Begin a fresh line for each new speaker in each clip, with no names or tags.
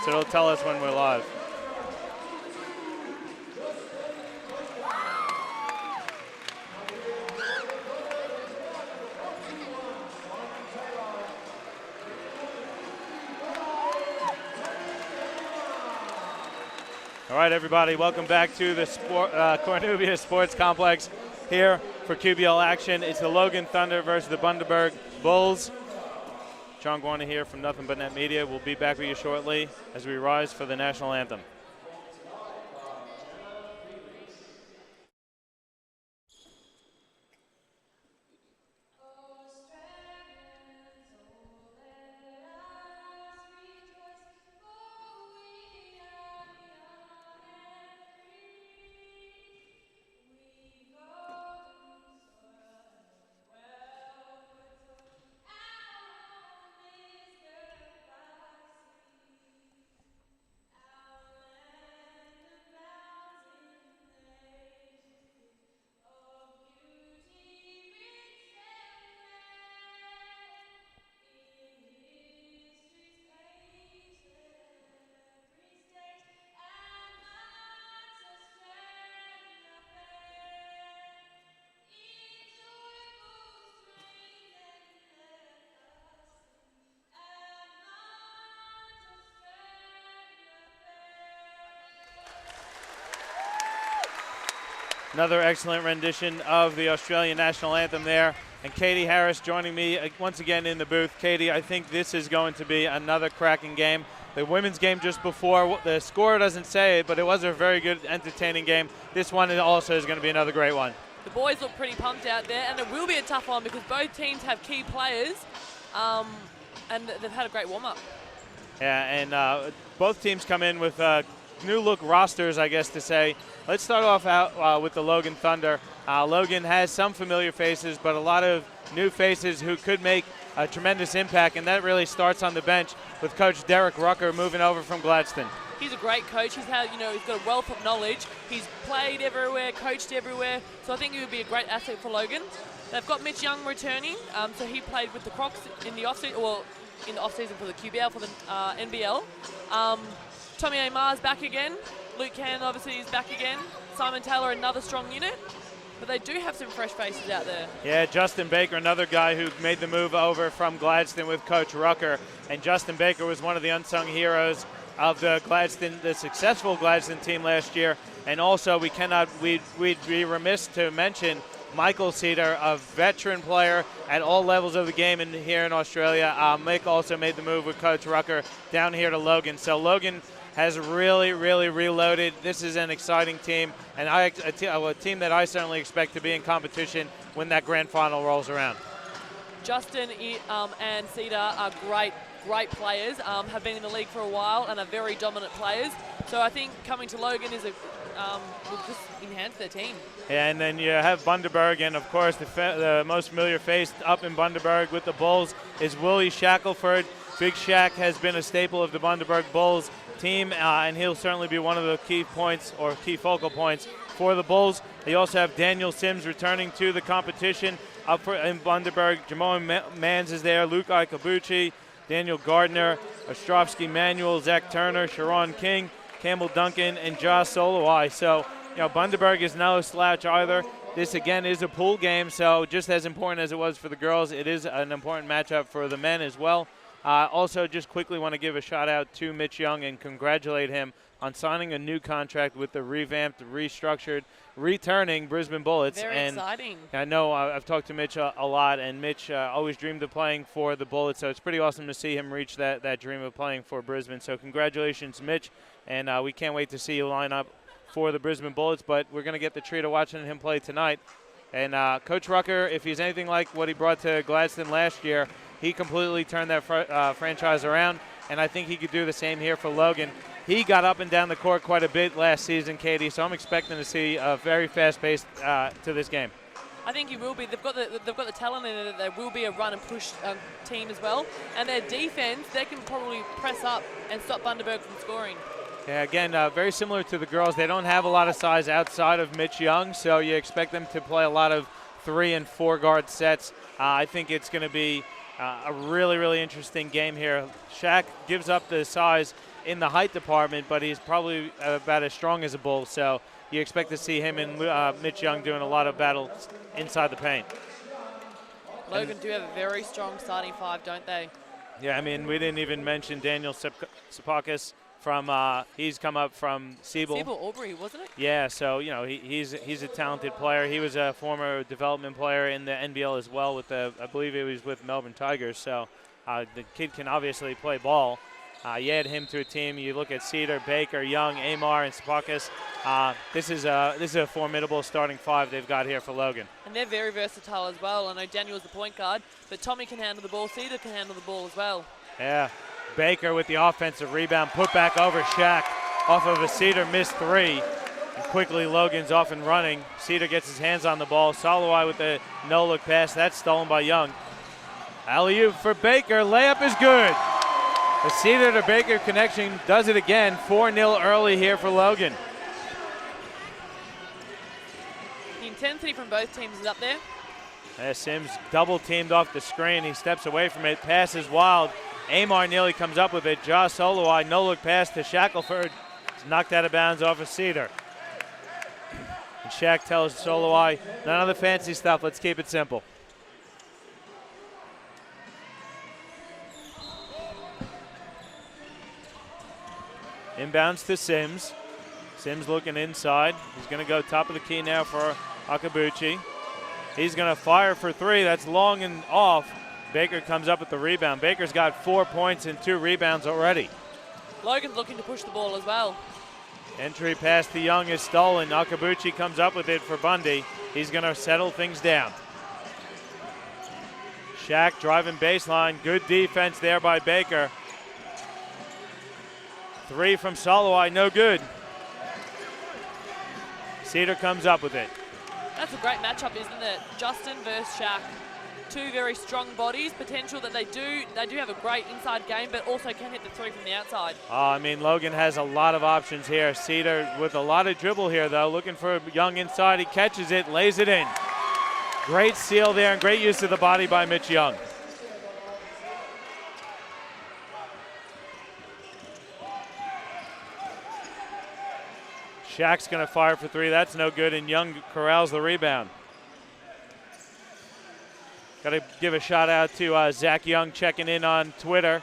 so it'll tell us when we're live. All right, everybody, welcome back to the Cornubia Sports Complex here for QBL action. It's the Logan Thunder versus the Bundaberg Bulls. John Guarna here from Nothing But Net Media. We'll be back with you shortly as we rise for the national anthem. Another excellent rendition of the Australian national anthem there. And Katie Harris joining me once again in the booth. Katie, I think this is going to be another cracking game. The women's game just before, the score doesn't say it, but it was a very good, entertaining game. This one also is going to be another great one.
The boys look pretty pumped out there, and it will be a tough one because both teams have key players, and they've had a great warm-up.
Yeah, and both teams come in with new look rosters, I guess to say. Let's start off out with the Logan Thunder. Logan has some familiar faces, but a lot of new faces who could make a tremendous impact, and that really starts on the bench with Coach Derek Rucker moving over from Gladstone.
He's a great coach. He's got a wealth of knowledge. He's played everywhere, coached everywhere, so I think he would be a great asset for Logan. They've got Mitch Young returning, so he played with the Crocs in the off-season for the QBL, for the NBL. Tommy Amar's back again. Luke Cannon obviously is back again. Simon Taylor, another strong unit. But they do have some fresh faces out there. Yeah,
Justin Baker, another guy who made the move over from Gladstone with Coach Rucker. And Justin Baker was one of the unsung heroes of the successful Gladstone team last year. And also, we'd be remiss to mention Michael Cedar, a veteran player at all levels of the game here in Australia. Mick also made the move with Coach Rucker down here to Logan. So Logan has really, really reloaded. This is an exciting team, and a team that I certainly expect to be in competition when that grand final rolls around.
Justin and Cedar are great players, have been in the league for a while and are very dominant players. So I think coming to Logan will just enhance their team.
Yeah, and then you have Bundaberg, and of course the most familiar face up in Bundaberg with the Bulls is Willie Shackelford. Big Shaq has been a staple of the Bundaberg Bulls team, and he'll certainly be one of the key points or key focal points for the Bulls. They also have Daniel Sims returning to the competition up in Bundaberg. Jamon Mans is there, Luke Ikabuchi, Daniel Gardner, Ostrovsky Manuel, Zach Turner, Sharon King, Campbell Duncan, and Josh Solowai. So, Bundaberg is no slouch either. This, again, is a pool game, so just as important as it was for the girls, it is an important matchup for the men as well. Also, just quickly want to give a shout-out to Mitch Young and congratulate him on signing a new contract with the revamped, restructured, returning Brisbane Bullets.
Very exciting.
I know I've talked to Mitch a lot, and Mitch always dreamed of playing for the Bullets, so it's pretty awesome to see him reach that dream of playing for Brisbane. So congratulations, Mitch, and we can't wait to see you line up for the Brisbane Bullets, but we're going to get the treat of watching him play tonight. And Coach Rucker, if he's anything like what he brought to Gladstone last year, he completely turned that franchise around, and I think he could do the same here for Logan. He got up and down the court quite a bit last season, Katie, so I'm expecting to see a very fast pace to this game.
I think he will be. They've got the talent in it. There will be a run and push team as well. And their defense, they can probably press up and stop Bundaberg from scoring.
Yeah, again, very similar to the girls. They don't have a lot of size outside of Mitch Young, so you expect them to play a lot of 3- and 4-guard sets. I think it's going to be a really, really interesting game here. Shaq gives up the size in the height department, but he's probably about as strong as a bull. So you expect to see him and Mitch Young doing a lot of battles inside the paint.
Logan do have a very strong starting five, don't they?
Yeah, I mean, we didn't even mention Daniel Sapakis from, he's come up from Siebel.
Aubrey, wasn't it?
Yeah, so, you know, he's a talented player. He was a former development player in the NBL as well with I believe he was with Melbourne Tigers. So the kid can obviously play ball. You add him to a team, you look at Cedar, Baker, Young, Amar, and Sapakis. This is a formidable starting five they've got here for Logan.
And they're very versatile as well. I know Daniel's the point guard, but Tommy can handle the ball. Cedar can handle the ball as well.
Yeah. Baker with the offensive rebound, put back over Shaq off of a Cedar missed three. And quickly Logan's off and running. Cedar gets his hands on the ball. Soloway with the no-look pass. That's stolen by Young. Alley-oop for Baker. Layup is good. The Cedar to Baker connection does it again. 4-0 early here for Logan.
The intensity from both teams is up there.
Sims double teamed off the screen. He steps away from it. Pass is wild. Amar nearly comes up with it. Josh Soloway, no-look pass to Shackelford. He's knocked out of bounds off of Cedar. And Shaq tells Soloway, none of the fancy stuff. Let's keep it simple. Inbounds to Sims. Sims looking inside. He's going to go top of the key now for Akabuchi. He's going to fire for three. That's long and off. Baker comes up with the rebound. Baker's got 4 points and 2 rebounds already.
Logan's looking to push the ball as well.
Entry pass to Young is stolen. Akabuchi comes up with it for Bundy. He's going to settle things down. Shaq driving baseline. Good defense there by Baker. Three from Soloway, no good. Cedar comes up with it.
That's a great matchup, isn't it? Justin versus Shaq. Two very strong bodies, potential that they do have a great inside game, but also can hit the three from the outside.
I mean, Logan has a lot of options here. Cedar with a lot of dribble here, though, looking for Young inside. He catches it, lays it in. Great steal there and great use of the body by Mitch Young. Shaq's going to fire for three. That's no good, and Young corrals the rebound. Got to give a shout out to Zach Young checking in on Twitter.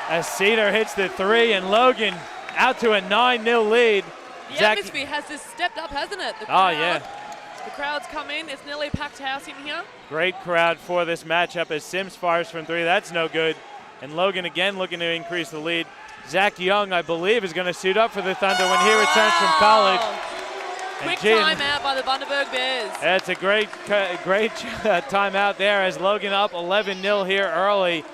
As Cedar hits the three, and Logan out to a 9-0 lead.
The atmosphere has just stepped up, hasn't it? The crowd's come in. It's nearly a packed house in here.
Great crowd for this matchup as Sims fires from three. That's no good. And Logan again looking to increase the lead. Zach Young, I believe, is going to suit up for the Thunder when he returns from college.
Quick timeout by the Bundaberg Bears.
That's a great timeout there as Logan up 11-0 here early.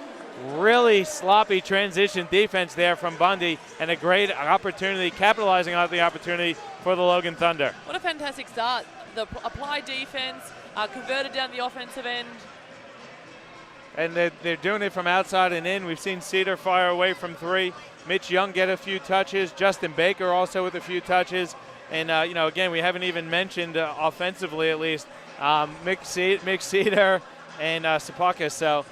Really sloppy transition defense there from Bundy, and a great opportunity, capitalizing on the opportunity for the Logan Thunder.
What a fantastic start. The applied defense, converted down the offensive end.
And they're doing it from outside and in. We've seen Cedar fire away from three. Mitch Young get a few touches. Justin Baker also with a few touches. And, again, we haven't even mentioned offensively at least Mick Cedar and Sapakis. So,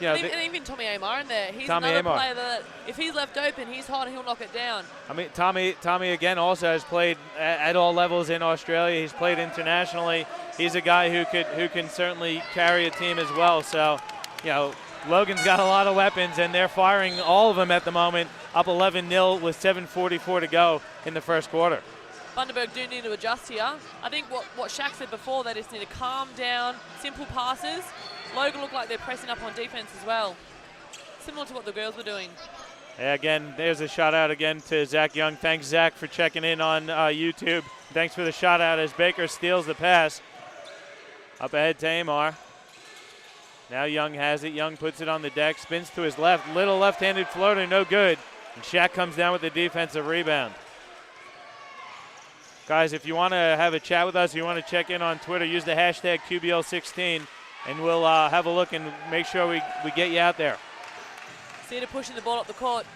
and even Tommy Amar in there. He's another player that if he's left open, he's hot, he'll knock it down.
I mean, Tommy again also has played at all levels in Australia. He's played internationally. He's a guy who can certainly carry a team as well. So, Logan's got a lot of weapons, and they're firing all of them at the moment, up 11-0 with 7:44 to go in the first quarter.
Bundaberg do need to adjust here. I think what Shaq said before, they just need to calm down, simple passes. Logan look like they're pressing up on defense as well, similar to what the girls were doing.
Yeah, again, there's a shout out again to Zach Young. Thanks, Zach, for checking in on YouTube. Thanks for the shout out as Baker steals the pass. Up ahead to Amar. Now Young has it. Young puts it on the deck, spins to his left. Little left-handed floater, no good. And Shaq comes down with the defensive rebound. Guys, if you want to have a chat with us, you want to check in on Twitter, use the hashtag QBL16, and we'll have a look and make sure we get you out there.
Cedar pushing the ball up the court.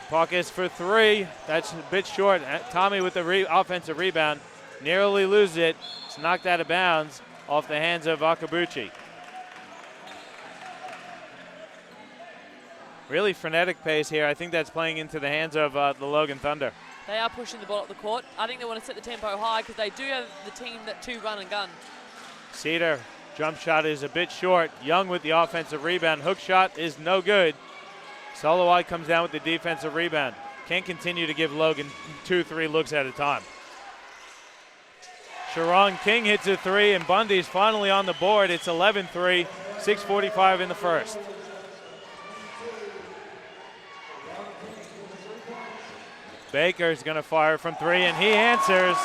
Sapakis for three. That's a bit short. Tommy with the offensive rebound. Nearly loses it. It's knocked out of bounds off the hands of Akabuchi. really frenetic pace here. I think that's playing into the hands of the Logan Thunder.
They are pushing the ball up the court. I think they want to set the tempo high because they do have the team that 2 run and gun.
Cedar, jump shot is a bit short. Young with the offensive rebound. Hook shot is no good. Soloway comes down with the defensive rebound. Can't continue to give Logan 2-3 looks at a time. Sharon King hits a 3, and Bundy's finally on the board. It's 11-3, 6:45 in the first. Baker's going to fire from 3, and he answers.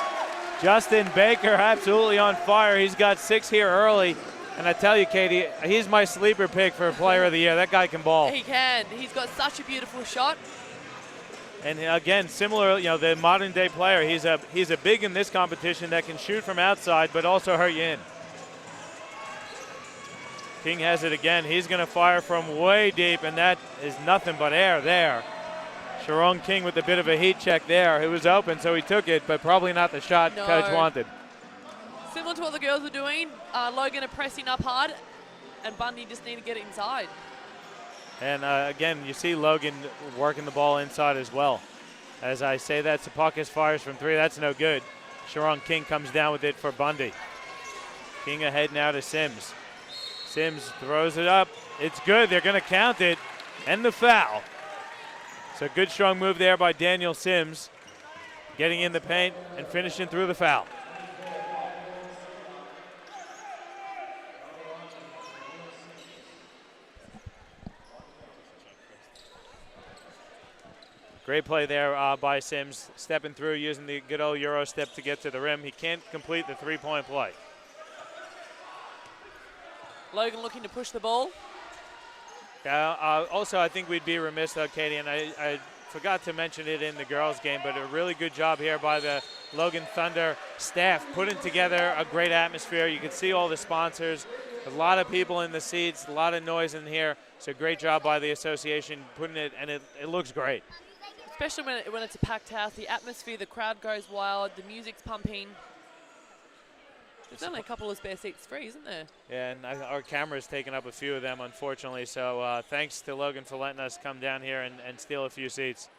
Justin Baker absolutely on fire. He's got 6 here early. And I tell you, Katie, he's my sleeper pick for Player of the Year. That guy can ball.
He can. He's got such a beautiful shot.
And again, similar, the modern day player. He's a big in this competition that can shoot from outside, but also hurt you in. King has it again. He's going to fire from way deep, and that is nothing but air there. Sharon King with a bit of a heat check there. It was open, so he took it, but probably not the shot Coach wanted.
Similar to what the girls were doing, Logan are pressing up hard, and Bundy just need to get it inside.
And again, you see Logan working the ball inside as well. As I say that, Tsipakis fires from 3. That's no good. Sharon King comes down with it for Bundy. King ahead now to Sims. Sims throws it up. It's good. They're going to count it. And the foul. So good strong move there by Daniel Sims. Getting in the paint and finishing through the foul. Great play there by Sims, stepping through, using the good old Euro step to get to the rim. He can't complete the 3-point play.
Logan looking to push the ball.
Yeah, also, I think we'd be remiss, though, Katie, and I forgot to mention it in the girls' game, but a really good job here by the Logan Thunder staff, putting together a great atmosphere. You can see all the sponsors, a lot of people in the seats, a lot of noise in here. So great job by the association putting it, and it looks great.
Especially when it's a packed house, the atmosphere, the crowd goes wild, the music's pumping. There's only a couple of spare seats free, isn't there?
Yeah, and our camera's taken up a few of them, unfortunately. So thanks to Logan for letting us come down here and steal a few seats.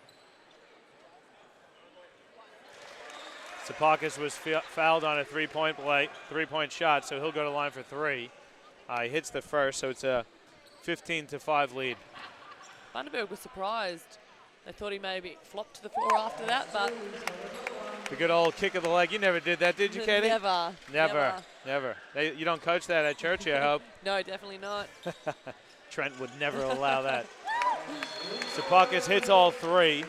Tsipakis was fouled on a three-point shot, so he'll go to line for 3. He hits the first, so it's a 15-5 lead.
Bundaberg was surprised. They thought he maybe flopped to the floor after that, but...
The good old kick of the leg. You never did that, did you, Katie?
Never.
You don't coach that at church, I hope.
No, definitely not.
Trent would never allow that. Tsipakis hits all 3.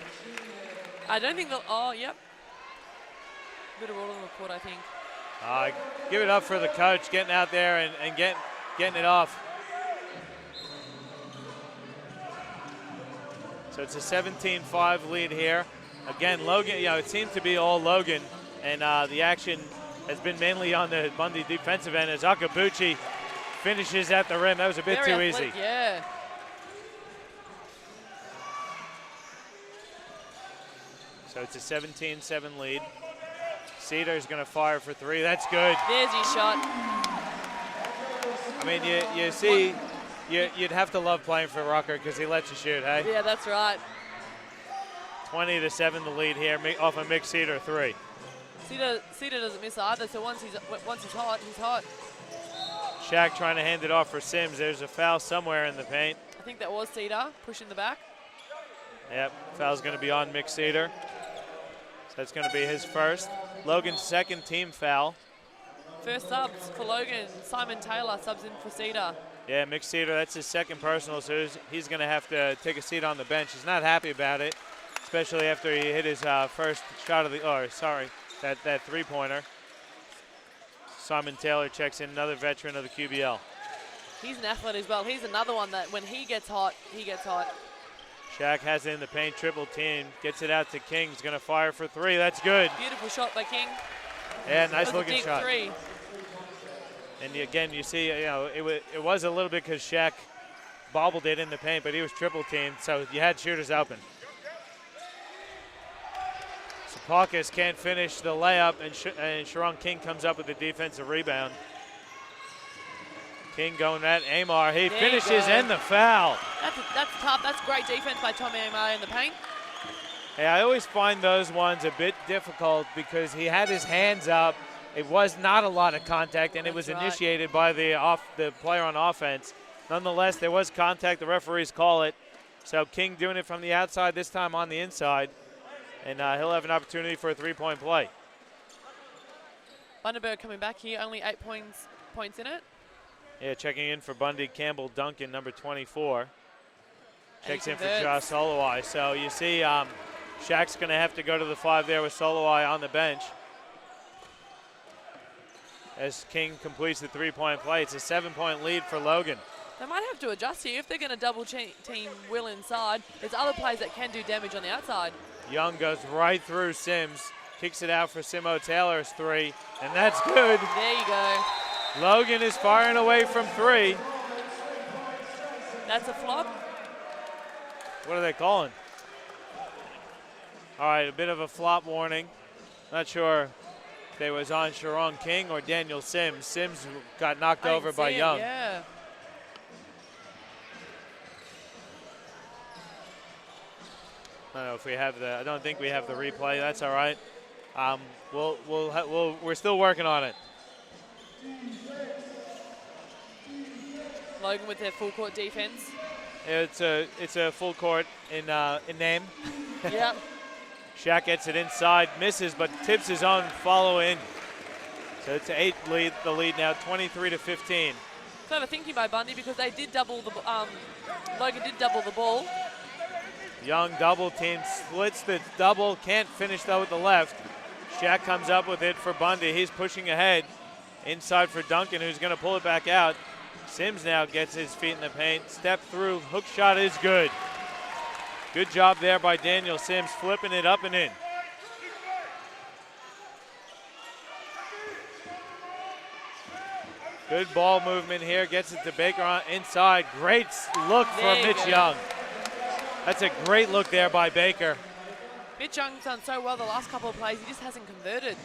I don't think they'll... Oh, yep. Bit of roll on the court, I think.
Give it up for the coach getting out there and getting it off. So it's a 17-5 lead here. Again, Logan, it seems to be all Logan, and the action has been mainly on the Bundy defensive end as Akabuchi finishes at the rim. That was a bit too easy.
Yeah.
So it's a 17-7 lead. Cedar's going to fire for 3. That's good.
There's his shot.
I mean, you see, you'd have to love playing for Rucker because he lets you shoot, hey?
Yeah, that's right.
20-7 the lead here off a Mick Cedar 3.
Cedar doesn't miss either, so once he's hot, he's hot.
Shaq trying to hand it off for Sims. There's a foul somewhere in the paint.
I think that was Cedar pushing the back.
Yep, foul's going to be on Mick Cedar. So that's going to be his first. Logan's second team foul.
First subs for Logan. Simon Taylor subs in for Cedar.
Yeah, Mick Cedar, that's his second personal, so he's going to have to take a seat on the bench. He's not happy about it, especially after he hit his first shot of that three-pointer. Simon Taylor checks in, another veteran of the QBL.
He's an athlete as well. He's another one that when he gets hot, he gets hot.
Shaq has it in the paint, triple team, gets it out to King. He's going to fire for 3. That's good.
Beautiful shot by King.
Yeah, nice looking
deep
shot.
3.
And again, you see, it was a little bit because Shaq bobbled it in the paint, but he was triple teamed, so you had shooters open. Tsipakis can't finish the layup, and Sharon King comes up with the defensive rebound. King going at Amar. He finishes and the foul.
That's tough. That's great defense by Tommy O'Mara in the paint.
Hey, I always find those ones a bit difficult because he had his hands up. It was not a lot of contact, and it was initiated by the player on offense. Nonetheless, there was contact. The referees call it. So King doing it from the outside, this time on the inside. And he'll have an opportunity for a three-point play.
Bundaberg coming back here, only 8 points in it.
Yeah, checking in for Bundy, Campbell Duncan, number 24. Checks in for
converts.
Josh Soloway. So you see Shaq's going to have to go to the 5 there with Soloway on the bench. As King completes the three-point play, it's a 7-point lead for Logan.
They might have to adjust here if they're going to double team Will inside. There's other players that can do damage on the outside.
Young goes right through Sims, kicks it out for Simo Taylor's 3, and that's good.
There you go.
Logan is firing away from 3.
That's a flop.
What are they calling? All right, a bit of a flop warning. Not sure if it was on Sharon King or Daniel Sims. Sims got knocked over by Young.
Yeah.
I don't know if we have I don't think we have the replay. That's all right. We're still working on it.
Logan with their full court defense.
It's a full court in name.
Yep.
Shaq gets it inside, misses, but tips his own follow in. So it's 8 lead. The lead now, 23-15.
Clever thinking by Bundy because they did double the. Logan did double the ball.
Young double team, splits the double, can't finish though with the left. Shaq comes up with it for Bundy. He's pushing ahead. Inside for Duncan, who's going to pull it back out. Sims now gets his feet in the paint. Step through, hook shot is good. Good job there by Daniel Sims, flipping it up and in. Good ball movement here, gets it to Baker on inside. Great look for Mitch Young. That's a great look there by Baker.
Mitch Young's done so well the last couple of plays, he just hasn't converted.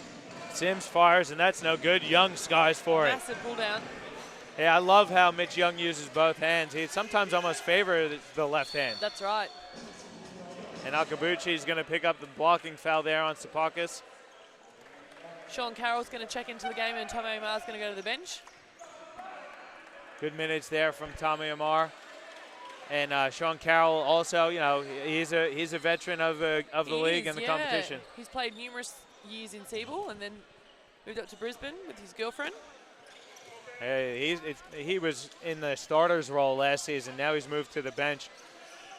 Sims fires, and that's no good. Young skies for it.
Massive pull down.
Yeah, I love how Mitch Young uses both hands. He sometimes almost favors the left hand.
That's right.
And Akabuchi is going to pick up the blocking foul there on Sapakis.
Sean Carroll's going to check into the game, and Tommy Omar's going to go to the bench.
Good minutes there from Tommy Omar. And Sean Carroll also, you know, he's a veteran of the league and the competition.
He's played numerous years in Seabull and then moved up to Brisbane with his girlfriend.
He was in the starters role last season. Now he's moved to the bench.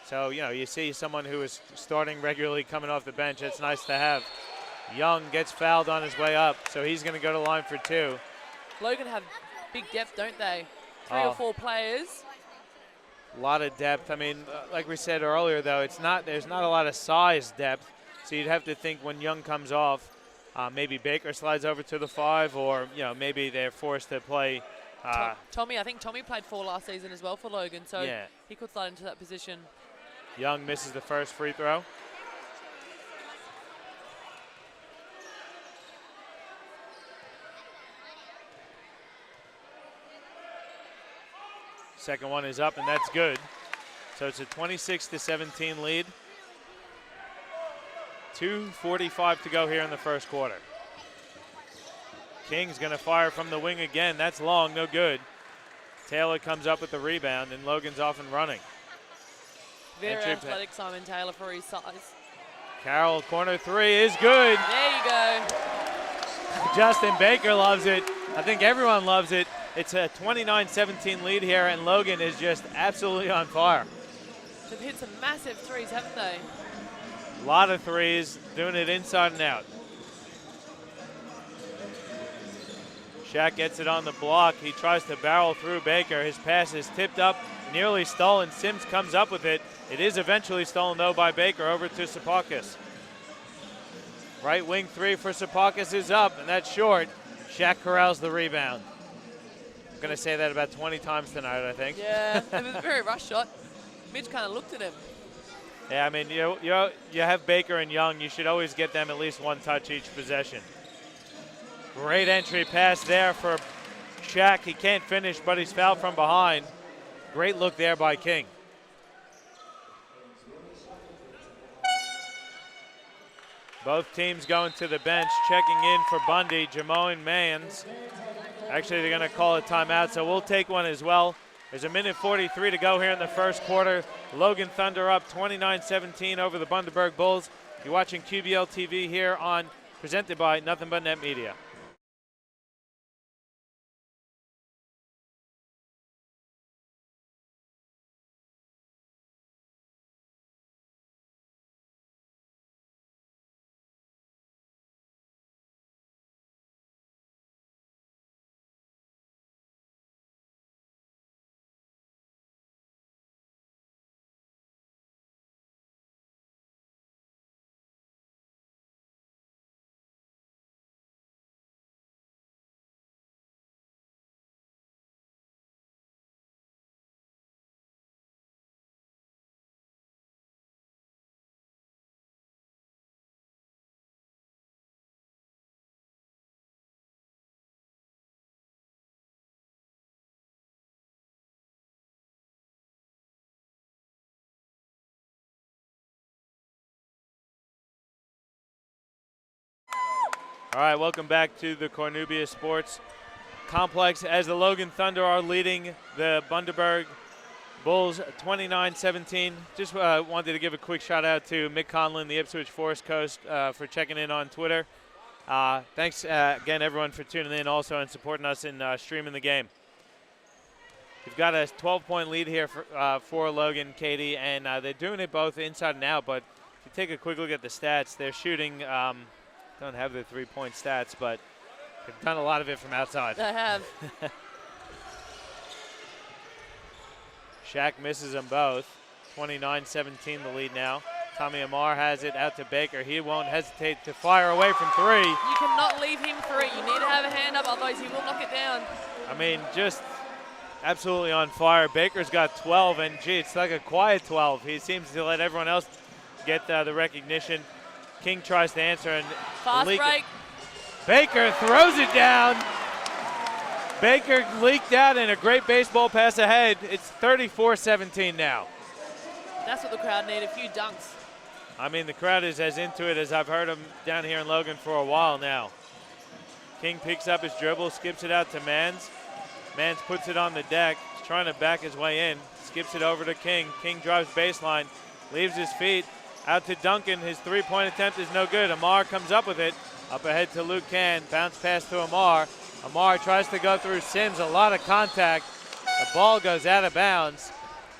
So, you know, you see someone who is starting regularly coming off the bench. It's nice to have. Young gets fouled on his way up, so he's going to go to line for 2.
Logan have big depth, don't they? 3 or 4 players.
A lot of depth. I mean, like we said earlier, though, there's not a lot of size depth. So you'd have to think when Young comes off, maybe Baker slides over to the 5, or you know maybe they're forced to play.
Tommy, I think Tommy played 4 last season as well for Logan, so
yeah.
He could slide into that position.
Young misses the first free throw. Second one is up, and that's good. So it's a 26-17 lead. 2:45 to go here in the first quarter. King's going to fire from the wing again. That's long, no good. Taylor comes up with the rebound, and Logan's off and running.
Very athletic Simon Taylor for his size.
Carroll, corner 3 is good.
There you go.
Justin Baker loves it. I think everyone loves it. It's a 29-17 lead here, and Logan is just absolutely on fire.
They've hit some massive threes, haven't they?
A lot of threes, doing it inside and out. Shaq gets it on the block. He tries to barrel through Baker. His pass is tipped up, nearly stolen. Sims comes up with it. It is eventually stolen, though, by Baker over to Sapakis. Right wing 3 for Sapakis is up, and that's short. Shaq corrals the rebound. I'm going to say that about 20 times tonight, I think.
Yeah, it was a very rush shot. Mitch kind of looked at him.
Yeah, I mean, you have Baker and Young. You should always get them at least one touch each possession. Great entry pass there for Shaq. He can't finish, but he's fouled from behind. Great look there by King. Both teams going to the bench. Checking in for Bundy, Jamoan Mans. Actually, they're going to call a timeout, so we'll take one as well. There's 1:43 to go here in the first quarter. Logan Thunder up 29-17 over the Bundaberg Bulls. You're watching QBL TV here on, presented by Nothing But Net Media. All right, welcome back to the Cornubia Sports Complex as the Logan Thunder are leading the Bundaberg Bulls 29-17. Just wanted to give a quick shout out to Mick Conlon, the Ipswich Forest Coast, for checking in on Twitter. Thanks again, everyone, for tuning in also and supporting us in streaming the game. We've got a 12-point lead here for Logan, Katie, and they're doing it both inside and out. But if you take a quick look at the stats, they're shooting. Don't have the three-point stats, but they've done a lot of it from outside.
They have.
Shaq misses them both. 29-17 the lead now. Tommy Amar has it out to Baker. He won't hesitate to fire away from three.
You cannot leave him free. You need to have a hand up, otherwise he will knock it down.
I mean, just absolutely on fire. Baker's got 12, and gee, it's like a quiet 12. He seems to let everyone else get the recognition. King tries to answer, and
fast break.
Baker throws it down. Baker leaked out in a great baseball pass ahead. It's 34-17 now.
That's what the crowd need, a few dunks.
I mean, the crowd is as into it as I've heard them down here in Logan for a while now. King picks up his dribble, skips it out to Mans. Mans puts it on the deck. He's trying to back his way in. Skips it over to King. King drives baseline, leaves his feet. Out to Duncan. His three-point attempt is no good. Amar comes up with it. Up ahead to Luke Can. Bounce pass to Amar. Amar tries to go through Sims. A lot of contact. The ball goes out of bounds.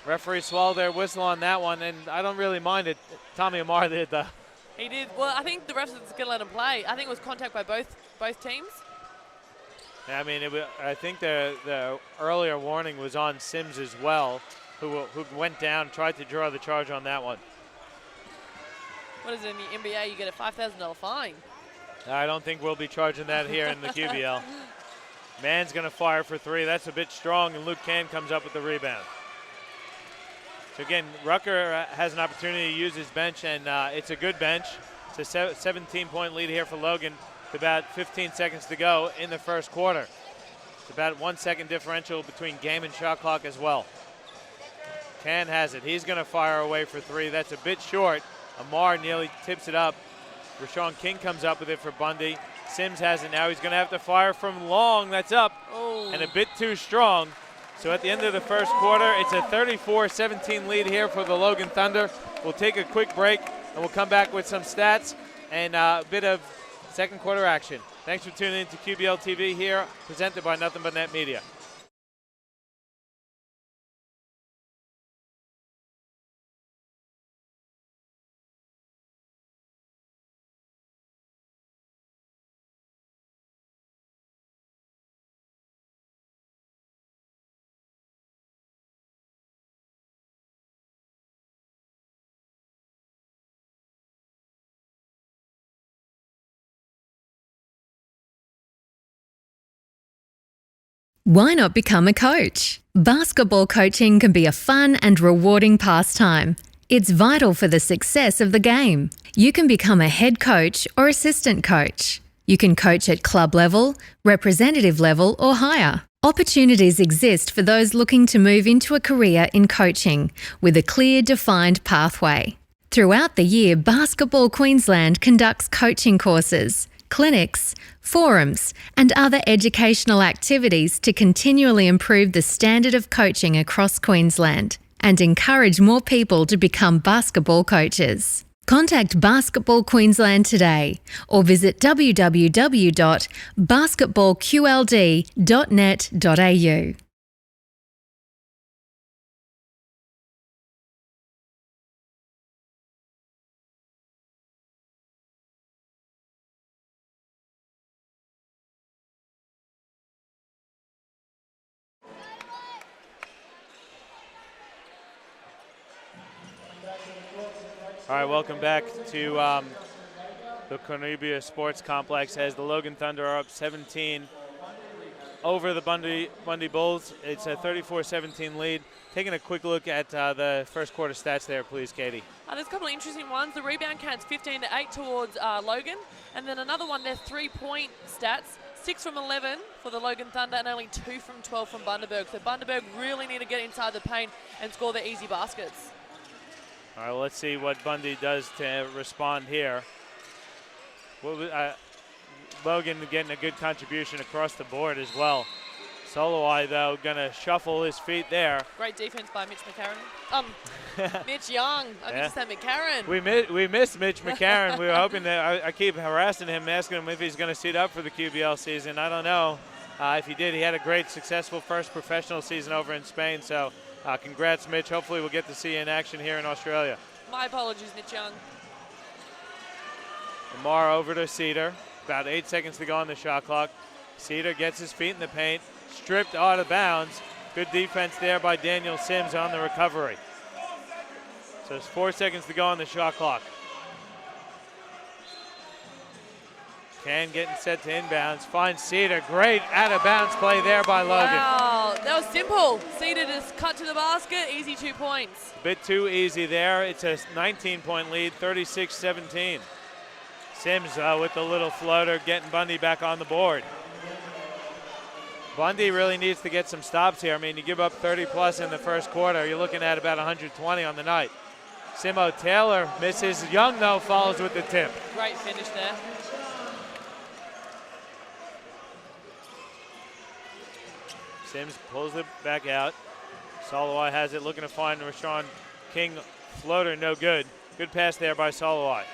Referee swallowed their whistle on that one, and I don't really mind it. Tommy Amar did, though.
He did. Well, I think the refs was going to let him play. I think it was contact by both teams.
I mean, I think the earlier warning was on Sims as well, who went down, tried to draw the charge on that one.
What is it, in the NBA, you get a $5,000 fine?
I don't think we'll be charging that here in the QBL. Man's going to fire for three. That's a bit strong, and Luke Can comes up with the rebound. So again, Rucker has an opportunity to use his bench, and it's a good bench. It's a 17-point lead here for Logan with about 15 seconds to go in the first quarter. It's about 1 second differential between game and shot clock as well. Can has it. He's going to fire away for three. That's a bit short. Amar nearly tips it up. Rashawn King comes up with it for Bundy. Sims has it now. He's going to have to fire from long. That's up and a bit too strong. So at the end of the first quarter, it's a 34-17 lead here for the Logan Thunder. We'll take a quick break, and we'll come back with some stats and a bit of second quarter action. Thanks for tuning in to QBL TV here, presented by Nothing But Net Media.
Why not become a coach? Basketball coaching can be a fun and rewarding pastime. It's vital for the success of the game. You can become a head coach or assistant coach. You can coach at club level, representative level, or higher. Opportunities exist for those looking to move into a career in coaching with a clear, defined pathway. Throughout the year, Basketball Queensland conducts coaching courses, clinics, forums, and other educational activities to continually improve the standard of coaching across Queensland and encourage more people to become basketball coaches. Contact Basketball Queensland today or visit www.basketballqld.net.au.
All right, welcome back to the Cornubia Sports Complex as the Logan Thunder are up 17 over the Bundy Bulls. It's a 34-17 lead. Taking a quick look at the first quarter stats there, please, Katie.
There's a couple of interesting ones. The rebound count's 15-8 towards Logan, and then another one, their 3-point stats. 6 from 11 for the Logan Thunder and only 2 from 12 from Bundaberg. So Bundaberg really need to get inside the paint and score their easy baskets.
All right, well, let's see what Bundy does to respond here. Logan getting a good contribution across the board as well. Solowai, though, going to shuffle his feet there.
Great defense by Mitch McCarron. Mitch Young. I meant to say McCarron.
We missed Mitch McCarron. We were hoping that I keep harassing him, asking him if he's going to suit up for the QBL season. I don't know if he did. He had a great, successful first professional season over in Spain, so congrats, Mitch. Hopefully we'll get to see you in action here in Australia.
My apologies, Mitch Young.
Lamar over to Cedar. About 8 seconds to go on the shot clock. Cedar gets his feet in the paint. Stripped out of bounds. Good defense there by Daniel Sims on the recovery. So there's 4 seconds to go on the shot clock. Can getting set to inbounds. Finds Cedar. Great out-of-bounds play there by Logan.
Wow, that was simple. Cedar just cut to the basket. Easy 2 points.
A bit too easy there. It's a 19-point lead, 36-17. Sims with the little floater, getting Bundy back on the board. Bundy really needs to get some stops here. I mean, you give up 30-plus in the first quarter. You're looking at about 120 on the night. Simo Taylor misses. Young, though, follows with the tip.
Great finish there.
Sims pulls it back out. Solowai has it, looking to find Rashawn King. Floater, no good. Good pass there by Solowai.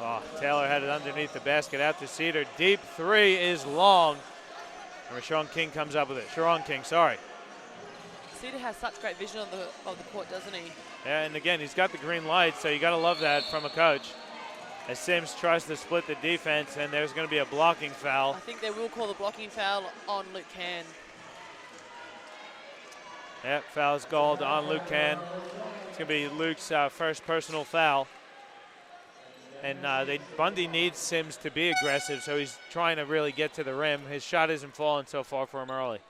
Oh, Taylor had it underneath the basket out to Cedar. Deep 3 is long. And Rashawn King comes up with it. Sharon King, sorry.
Cedar has such great vision of the court, doesn't he?
Yeah, and again, he's got the green light, so you got to love that from a coach. As Sims tries to split the defense, and there's going to be a blocking foul.
I think they will call the blocking foul on Luke Can.
Yep, foul's called on Luke Can. It's going to be Luke's first personal foul. And Bundy needs Sims to be aggressive, so he's trying to really get to the rim. His shot isn't falling so far for him early.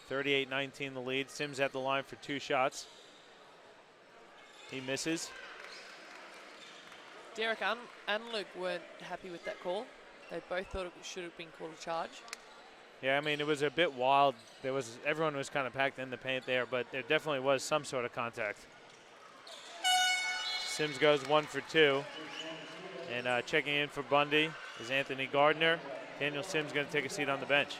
(38-19) the lead. Sims at the line for 2 shots. He misses.
Derek and Luke weren't happy with that call. They both thought it should have been called a charge.
Yeah, I mean, it was a bit wild. Everyone was kind of packed in the paint there, but there definitely was some sort of contact. Sims goes 1 for 2. And checking in for Bundy is Anthony Gardner. Daniel Sims going to take a seat on the bench.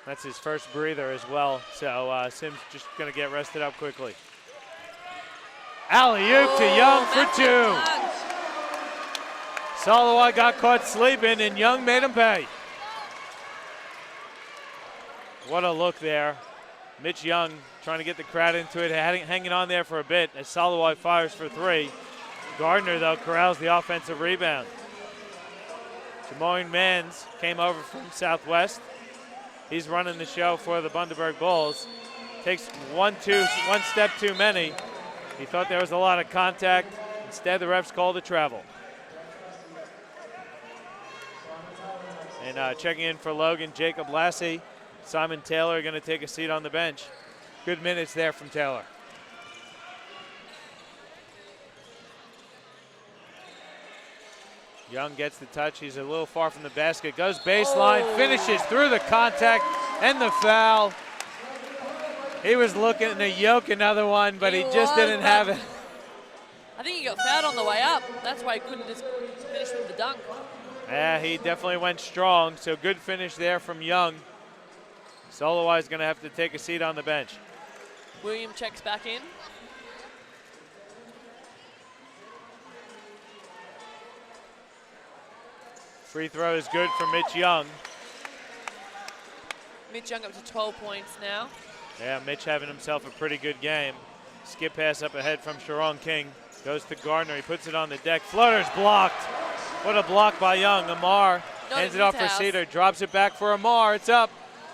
That's his first breather as well, so Sims just going to get rested up quickly. Alley-oop to Young for 2. Solowai got caught sleeping, and Young made him pay. What a look there. Mitch Young trying to get the crowd into it, hanging on there for a bit as Solowai fires for 3. Gardner, though, corrals the offensive rebound. Jamoyne Mans came over from Southwest. He's running the show for the Bundaberg Bulls. Takes one step too many. He thought there was a lot of contact. Instead, the refs called a travel. And checking in for Logan, Jacob Lassie. Simon Taylor going to take a seat on the bench. Good minutes there from Taylor. Young gets the touch. He's a little far from the basket. Goes baseline, finishes through the contact and the foul. He was looking to yoke another one, but he just didn't have it.
I think he got fouled on the way up. That's why he couldn't just finish with the dunk.
Yeah, he definitely went strong, so good finish there from Young. Soloway is going to have to take a seat on the bench.
William checks back in.
Free throw is good for Mitch Young.
Mitch Young up to 12 points now.
Yeah, Mitch having himself a pretty good game. Skip pass up ahead from Sharon King. Goes to Gardner. He puts it on the deck. Floater's blocked. What a block by Young. Amar hands it off for Cedar. Drops it back for Amar. It's up.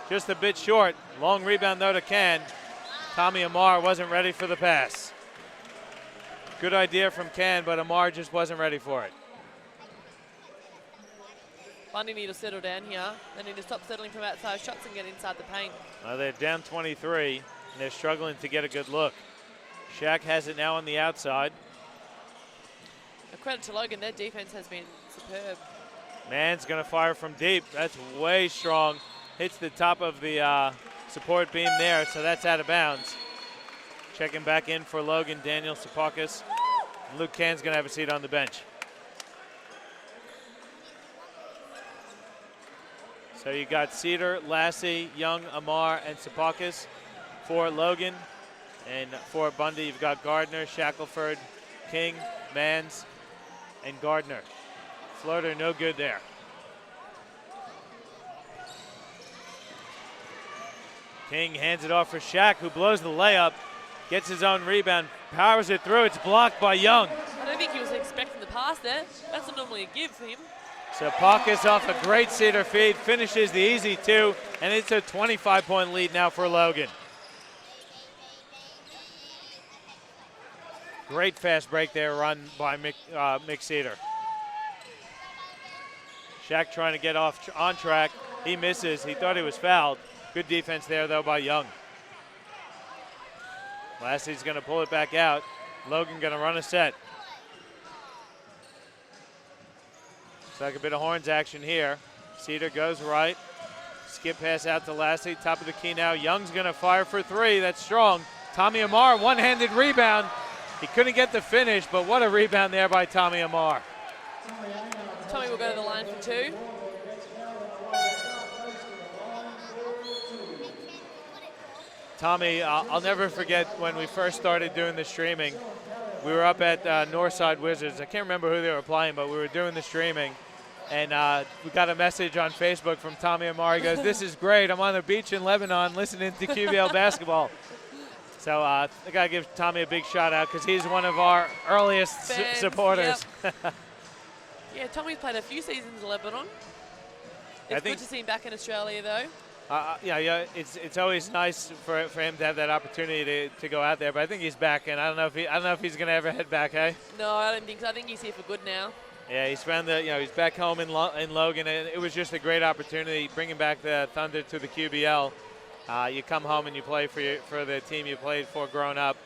Just a bit short. Long rebound, though, to Can. Tommy Amar wasn't ready for the pass. Good idea from Can, but Amar just wasn't ready for it.
Bundy need to settle down here. They need to stop settling from outside shots and get inside the paint.
They're down 23, and they're struggling to get a good look. Shaq has it now on the outside.
A credit to Logan, their defense has been superb.
Mann's going to fire from deep. That's way strong. Hits the top of the support beam there, so that's out of bounds. Checking back in for Logan, Daniel Sapakis. Luke Can's going to have a seat on the bench. So you got Cedar, Lassie, Young, Amar, and Sapakis. For Logan and for Bundy, you've got Gardner, Shackelford, King, Mans, and Gardner. Floater no good there. King hands it off for Shaq, who blows the layup, gets his own rebound, powers it through. It's blocked by Young.
I don't think he was expecting the pass there. That's not normally a give for him.
So Paucus off a great Cedar feed, finishes the easy two, and it's a 25-point lead now for Logan. Great fast break there run by Mick Cedar. Shaq trying to get off on track. He misses. He thought he was fouled. Good defense there, though, by Young. Lassie's going to pull it back out. Logan going to run a set. Looks like a bit of horns action here. Cedar goes right. Skip pass out to Lassie. Top of the key now. Young's going to fire for three. That's strong. Tommy Amar, one-handed rebound. He couldn't get the finish, but what a rebound there by Tommy Amar.
Tommy will go to the line for two.
Tommy, I'll never forget when we first started doing the streaming. We were up at Northside Wizards. I can't remember who they were playing, but we were doing the streaming. And we got a message on Facebook from Tommy Amar. He goes, "This is great. I'm on the beach in Lebanon listening to QBL basketball." So I got to give Tommy a big shout out because he's one of our earliest supporters.
Yep. Yeah, Tommy's played a few seasons in Lebanon. It's good to see him back in Australia, though.
Yeah, it's always nice for him to have that opportunity to go out there. But I think he's back, and I don't know if he's going to ever head back. Hey?
No, I don't think so. I think he's here for good now.
Yeah, he's found he's back home in Logan, and it was just a great opportunity bringing back the Thunder to the QBL. You come home and you play for the team you played for growing up.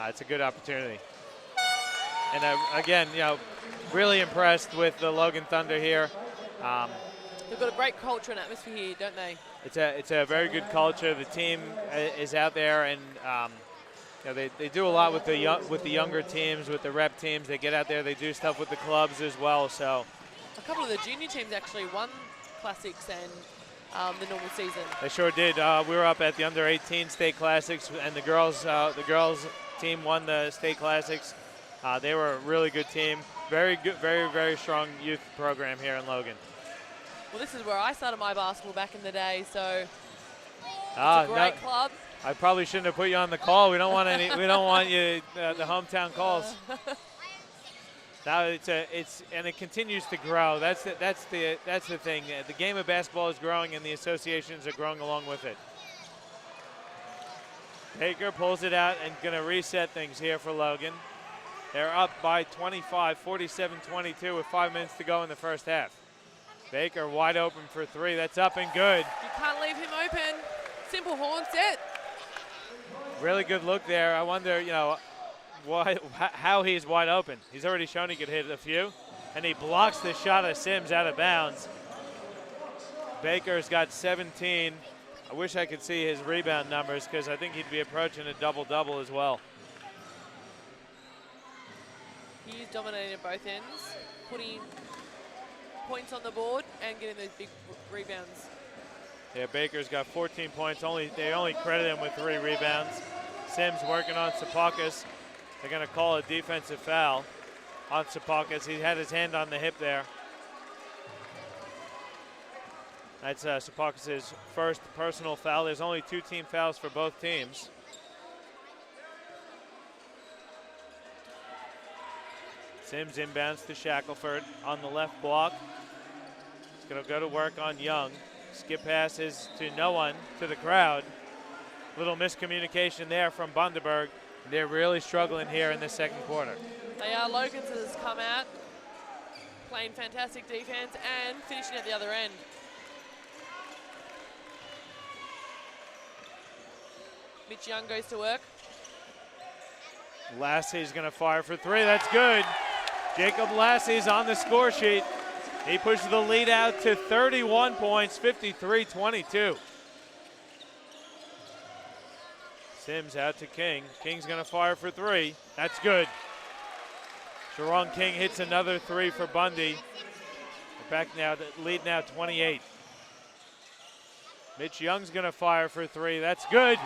It's a good opportunity. And again, really impressed with the Logan Thunder here.
They've got a great culture and atmosphere here, don't they?
It's a very good culture. The team is out there, and they do a lot with the younger teams, with the rep teams. They get out there. They do stuff with the clubs as well. So
a couple of the junior teams actually won classics and the normal season.
They sure did. We were up at the under-18 state classics, and the girls team won the state classics. They were a really good team. Very good, very, very strong youth program here in Logan.
Well, this is where I started my basketball back in the day, so it's a great club.
I probably shouldn't have put you on the call. We don't want any. We don't want you the hometown calls. Now and it continues to grow. That's the thing. The game of basketball is growing, and the associations are growing along with it. Baker pulls it out and going to reset things here for Logan. They're up by 25, 47-22 with 5 minutes to go in the first half. Baker wide open for three. That's up and good.
You can't leave him open. Simple horn set.
Really good look there. I wonder, how he's wide open. He's already shown he could hit a few. and he blocks the shot of Sims out of bounds. Baker's got 17. I wish I could see his rebound numbers because I think he'd be approaching a double-double as well.
He's dominating both ends, putting points on the board and getting those big rebounds.
Yeah, Baker's got 14 points. They only credit him with 3 rebounds. Sims working on Tsipakis. They're going to call a defensive foul on Tsipakis. He had his hand on the hip there. That's Tsipakis' first personal foul. There's only 2 team fouls for both teams. Sims inbounds to Shackelford on the left block. He's going to go to work on Young. Skip passes to no one, to the crowd. Little miscommunication there from Bundaberg. They're really struggling here in the second quarter.
They are. Logan's has come out, playing fantastic defense and finishing at the other end. Mitch Young goes to work.
Lassie's going to fire for 3. That's good. Jacob Lassie's on the score sheet. He pushes the lead out to 31 points, 53-22. Sims out to King. King's going to fire for 3. That's good. Sharon King hits another 3 for Bundy. They're back now, the lead now 28. Mitch Young's going to fire for 3. That's good.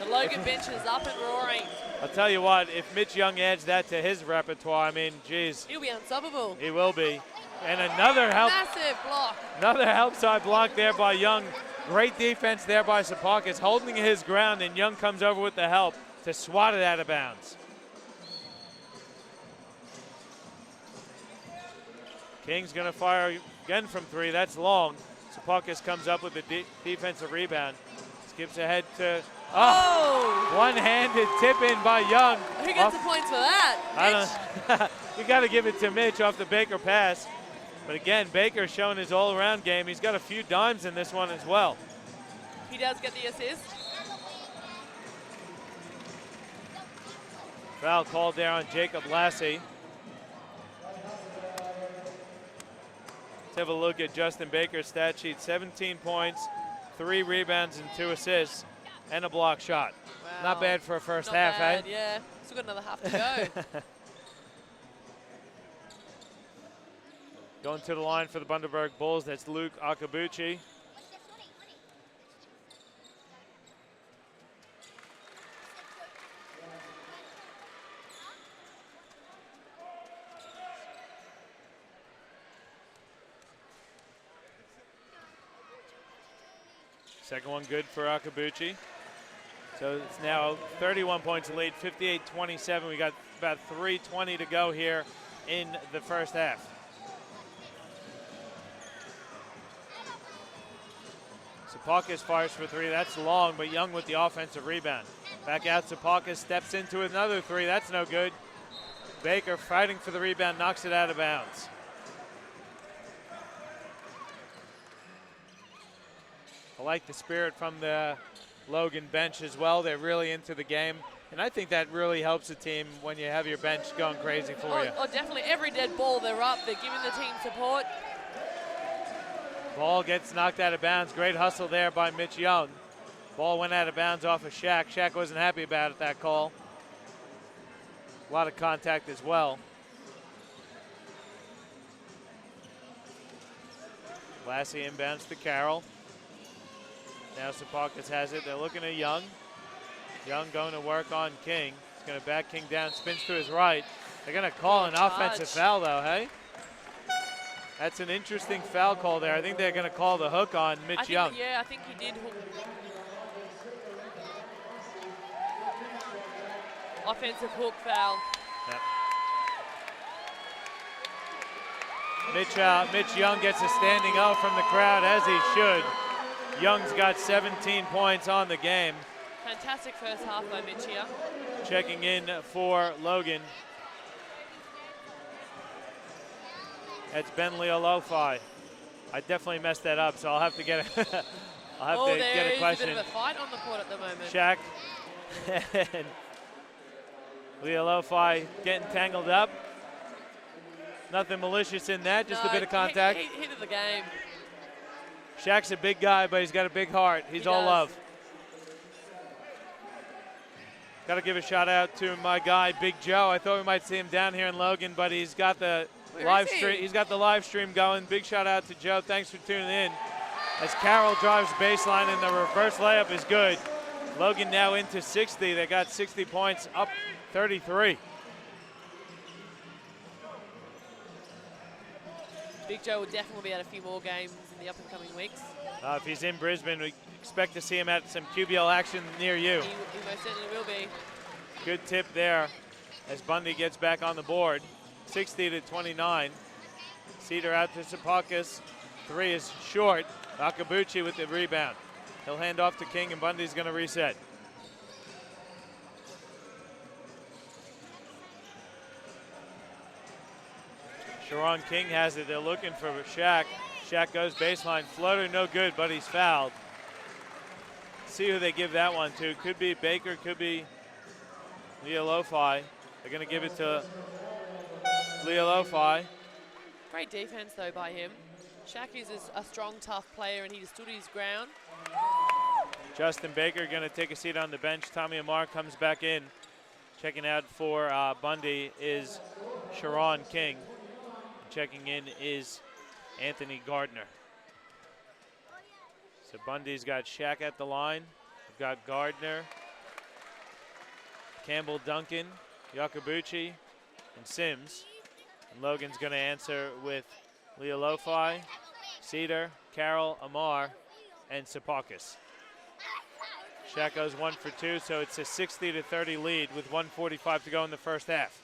The Logan bench is up and roaring.
I'll tell you what, if Mitch Young adds that to his repertoire, I mean, geez.
He'll be unstoppable.
He will be. And another help.
Massive block.
Another help side block there by Young. Great defense there by Tsipakis, holding his ground, and Young comes over with the help to swat it out of bounds. King's going to fire again from 3. That's long. Tsipakis comes up with a defensive rebound. Skips ahead to one-handed tip in by Young.
Who gets the points for that?
I don't. You got to give it to Mitch off the Baker pass. But again, Baker showing his all-around game. He's got a few dimes in this one as well.
He does get the assist.
Foul called there on Jacob Lassie. Let's have a look at Justin Baker's stat sheet. 17 points, 3 rebounds and 2 assists, and a block shot.
Wow.
Not bad for a first
Not
half,
bad,
eh?
Yeah, still got another half to go.
Going to the line for the Bundaberg Bulls, that's Luke Akabuchi. Second one good for Akabuchi. So it's now 31 points lead, 58-27. We got about 3:20 to go here in the first half. Tsipakis fires for 3. That's long, but Young with the offensive rebound. Back out, Tsipakis steps into another 3. That's no good. Baker fighting for the rebound, knocks it out of bounds. I like the spirit from the Logan bench as well. They're really into the game. And I think that really helps the team when you have your bench going crazy for you.
Oh, definitely. Every dead ball, they're up. They're giving the team support.
Ball gets knocked out of bounds. Great hustle there by Mitch Young. Ball went out of bounds off of Shaq. Shaq wasn't happy about it, that call. A lot of contact as well. Lassie inbounds to Carroll. Now Tsipakis has it. They're looking at Young. Young going to work on King. He's going to back King down, spins to his right. They're going to call an offensive foul, though, hey? That's an interesting foul call there. I think they're going to call the hook on Mitch Young.
Yeah, I think he did hook. Offensive hook foul.
Yep. Mitch Young gets a standing O from the crowd, as he should. Young's got 17 points on the game.
Fantastic first half by Mitch here.
Checking in for Logan. That's Bentley Olofi. I definitely messed that up, so I'll have to get a I'll have to get a question.
There's a bit of a fight on the court at the moment.
Shaq and Leah Lo-Fi getting tangled up. Nothing malicious in that, just a bit of contact.
Hit of the game.
Shaq's a big guy, but he's got a big heart. He's all love. Got to give a shout out to my guy, Big Joe. I thought we might see him down here in Logan, but he's got the live stream. He's got the live stream going. Big shout out to Joe. Thanks for tuning in. As Carroll drives baseline and the reverse layup is good. Logan now into 60. They got 60 points, up 33.
Big Joe will definitely be at a few more games in the up and coming weeks.
If he's in Brisbane, we expect to see him at some QBL action near you.
He most certainly will be.
Good tip there as Bundy gets back on the board. 60-29. Cedar out to Sapakis. 3 is short. Akabuchi with the rebound. He'll hand off to King, and Bundy's going to reset. Sharon King has it. They're looking for Shaq. Shaq goes baseline. Floater no good, but he's fouled. See who they give that one to. Could be Baker, could be Leah Lo-Fi. They're going to give it to Leah Lo-Fi.
Great defense, though, by him. Shaq is a strong, tough player, and he just stood his ground.
Justin Baker going to take a seat on the bench. Tommy Amar comes back in. Checking out for Bundy is Sharon King. Checking in is Anthony Gardner. So Bundy's got Shaq at the line. We've got Gardner, Campbell Duncan, Yakabuchi, and Sims. And Logan's going to answer with Leah Lo-Fi, Cedar, Carroll, Amar, and Sapakis. Shaq goes 1 for 2, so it's a 60-30 lead with 1:45 to go in the first half.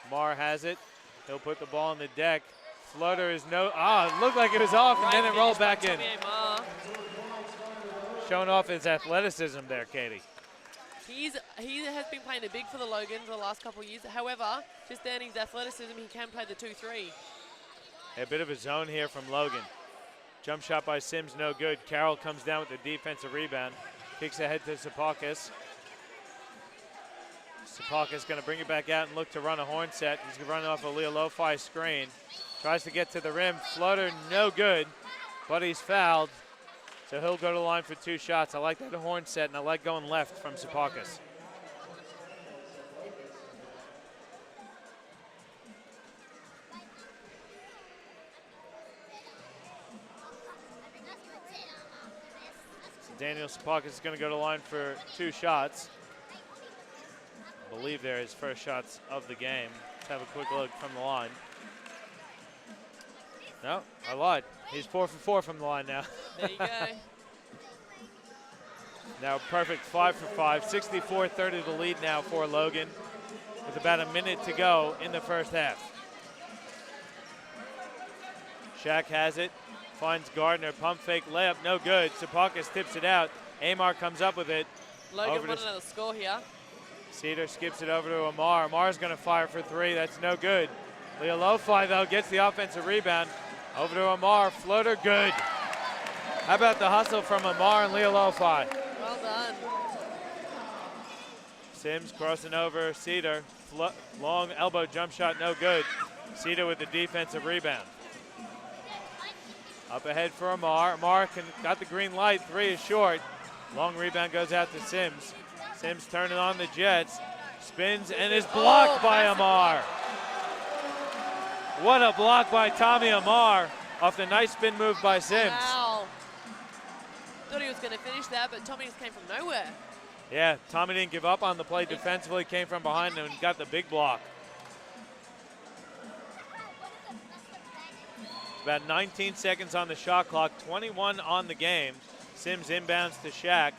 Amar has it. He'll put the ball on the deck. Floater is no, it looked like it was off, and then it rolled back in. Showing off his athleticism there, Katie.
He has been playing it big for the Logans the last couple of years. However, just down his athleticism, he can play the 2-3.
A bit of a zone here from Logan. Jump shot by Sims, no good. Carroll comes down with the defensive rebound. Kicks ahead to Sapakis. Sapakis going to bring it back out and look to run a horn set. He's going to run off a Leah Lo-Fi screen. Tries to get to the rim. Floater, no good, but he's fouled. So he'll go to the line for 2 shots. I like that horn set, and I like going left from Sapakis. So Daniel Sapakis is going to go to the line for 2 shots. I believe they're his first shots of the game. Let's have a quick look from the line. No, I lied. He's 4 for 4 from the line now.
There you go.
Now perfect 5 for 5. 64-30 the lead now for Logan with about a minute to go in the first half. Shaq has it. Finds Gardner. Pump fake layup. No good. Sapakis tips it out. Amar comes up with it.
Logan won another score here.
Cedar skips it over to Amar. Amar's going to fire for 3. That's no good. Leah Lo-Fi, though, gets the offensive rebound. Over to Amar. Floater, good. How about the hustle from Amar and Leah Lo-Fi?
Well done.
Sims crossing over Cedar. Long elbow jump shot, no good. Cedar with the defensive rebound. Up ahead for Amar. Amar got the green light. 3 is short. Long rebound goes out to Sims. Sims turning on the Jets. Spins and is blocked by Amar. What a block by Tommy Amar off the nice spin move by Sims.
Wow. Thought he was going to finish that, but Tommy just came from nowhere.
Yeah, Tommy didn't give up on the play defensively, came from behind and got the big block. About 19 seconds on the shot clock, 21 on the game. Sims inbounds to Shaq.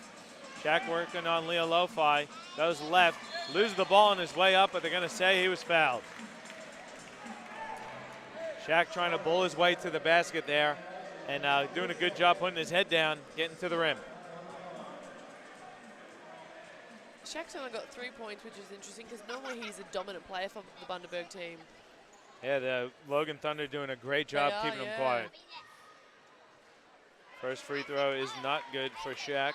Shaq working on Leah Lo-Fi, goes left, loses the ball on his way up, but they're going to say he was fouled. Shaq trying to bull his way to the basket there and doing a good job putting his head down, getting to the rim.
Shaq's only got 3 points, which is interesting because normally he's a dominant player for the Bundaberg team.
Yeah, the Logan Thunder doing a great job keeping him quiet. First free throw is not good for Shaq.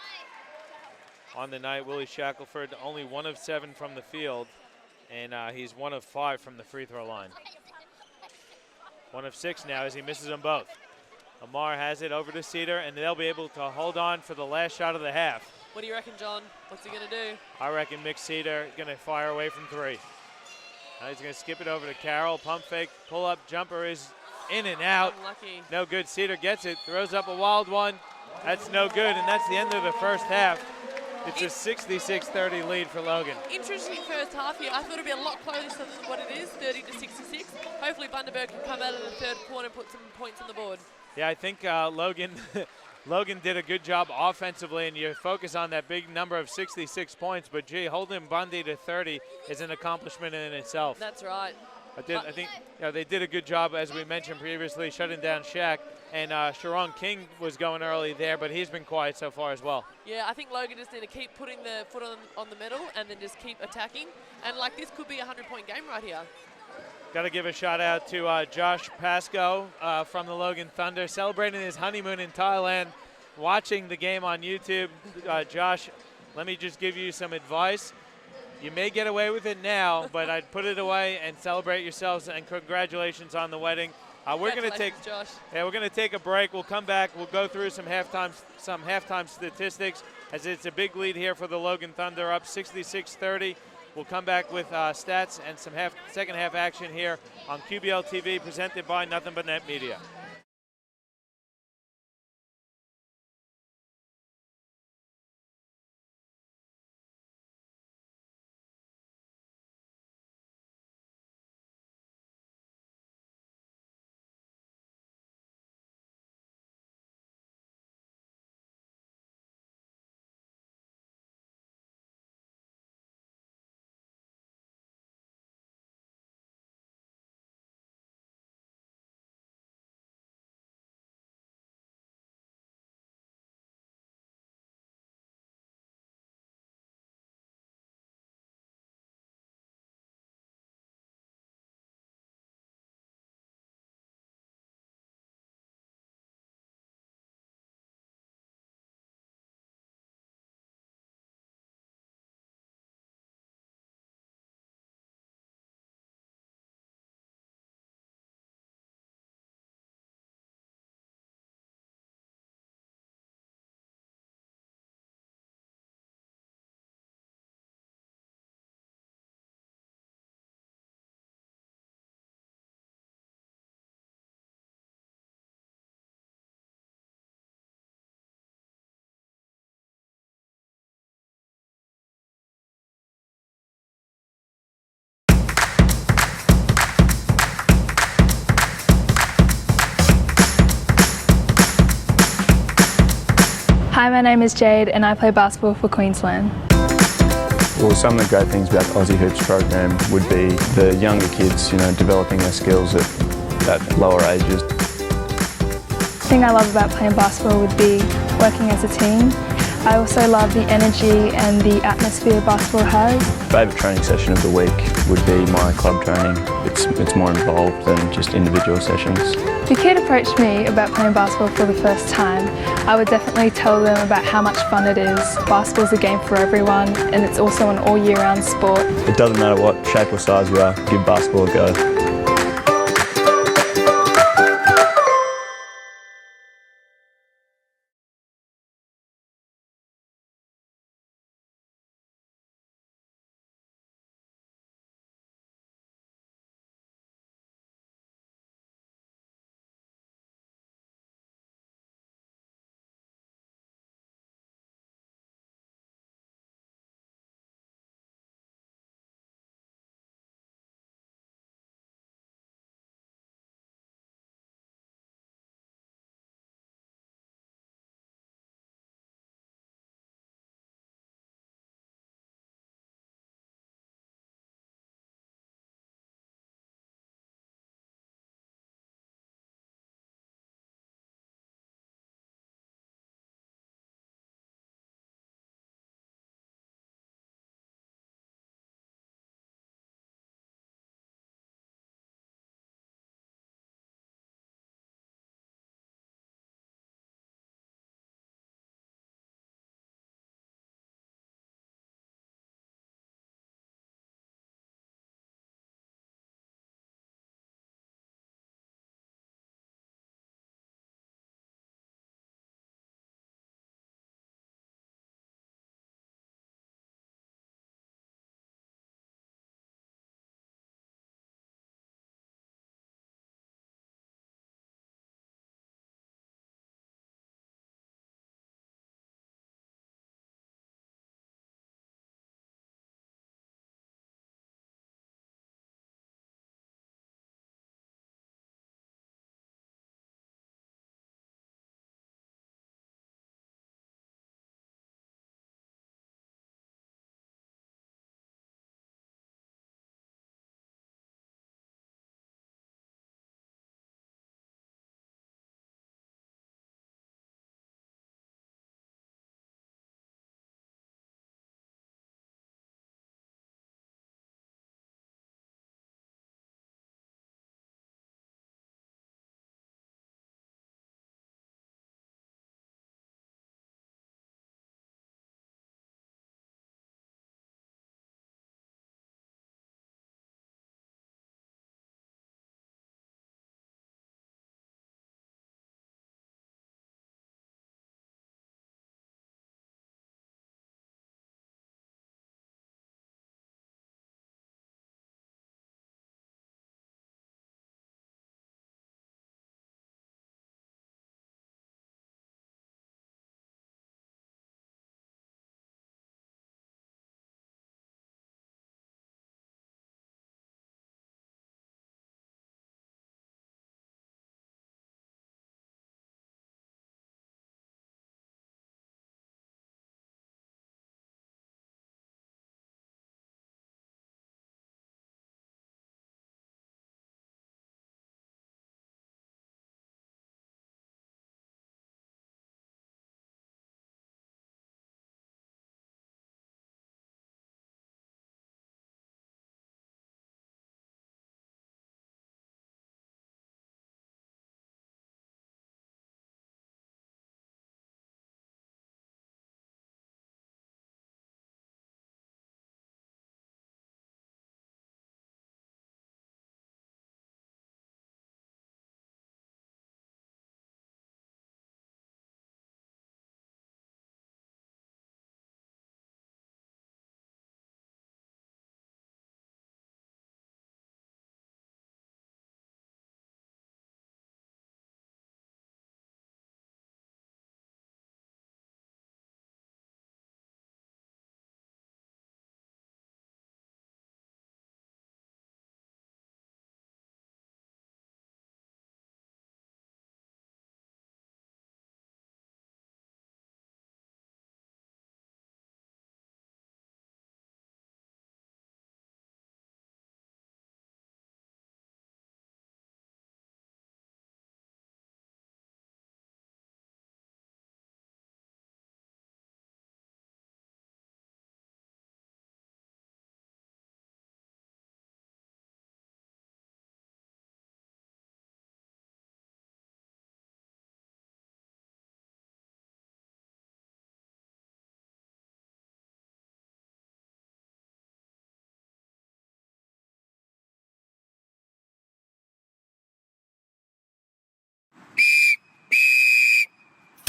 on the night. Willie Shackelford only 1 of 7 from the field, and he's 1 of 5 from the free throw line. 1 of 6 now as he misses them both. Amar has it over to Cedar, and they'll be able to hold on for the last shot of the half.
What do you reckon, John? What's he going to do?
I reckon Mick Cedar is going to fire away from 3. Now he's going to skip it over to Carroll. Pump fake, pull up jumper is in and out.
Unlucky.
No good. Cedar gets it, throws up a wild one. That's no good, and that's the end of the first half. It's a 66-30 lead for Logan.
Interesting first half here. I thought it'd be a lot closer than what it is, 30-66. Hopefully Bundaberg can come out in the third quarter and put some points on the board.
Yeah, I think Logan Logan did a good job offensively, and you focus on that big number of 66 points, but gee, holding Bundy to 30 is an accomplishment in itself.
That's right.
I think they did a good job, as we mentioned previously, shutting down Shaq. And Sharon King was going early there, but he's been quiet so far as well.
Yeah, I think Logan just need to keep putting the foot on the metal and then just keep attacking. And like this could be a 100-point game right here.
Got to give a shout out to Josh Pascoe from the Logan Thunder, celebrating his honeymoon in Thailand, watching the game on YouTube. Josh, let me just give you some advice. You may get away with it now, but I'd put it away and celebrate yourselves, and congratulations on the wedding. We're going to take a break. We'll come back. We'll go through some halftime statistics, as it's a big lead here for the Logan Thunder, up 66-30. We'll come back with stats and some second half action here on QBL TV, presented by Nothing But Net Media.
Hi, my name is Jade and I play basketball for Queensland.
Well, some of the great things about the Aussie Hoops program would be the younger kids, developing their skills at lower ages.
The thing I love about playing basketball would be working as a team. I also love the energy and the atmosphere basketball has.
Favourite training session of the week would be my club training. It's more involved than just individual sessions.
If a kid approached me about playing basketball for the first time, I would definitely tell them about how much fun it is. Basketball's a game for everyone, and it's also an all year round sport.
It doesn't matter what shape or size you are, give basketball a go.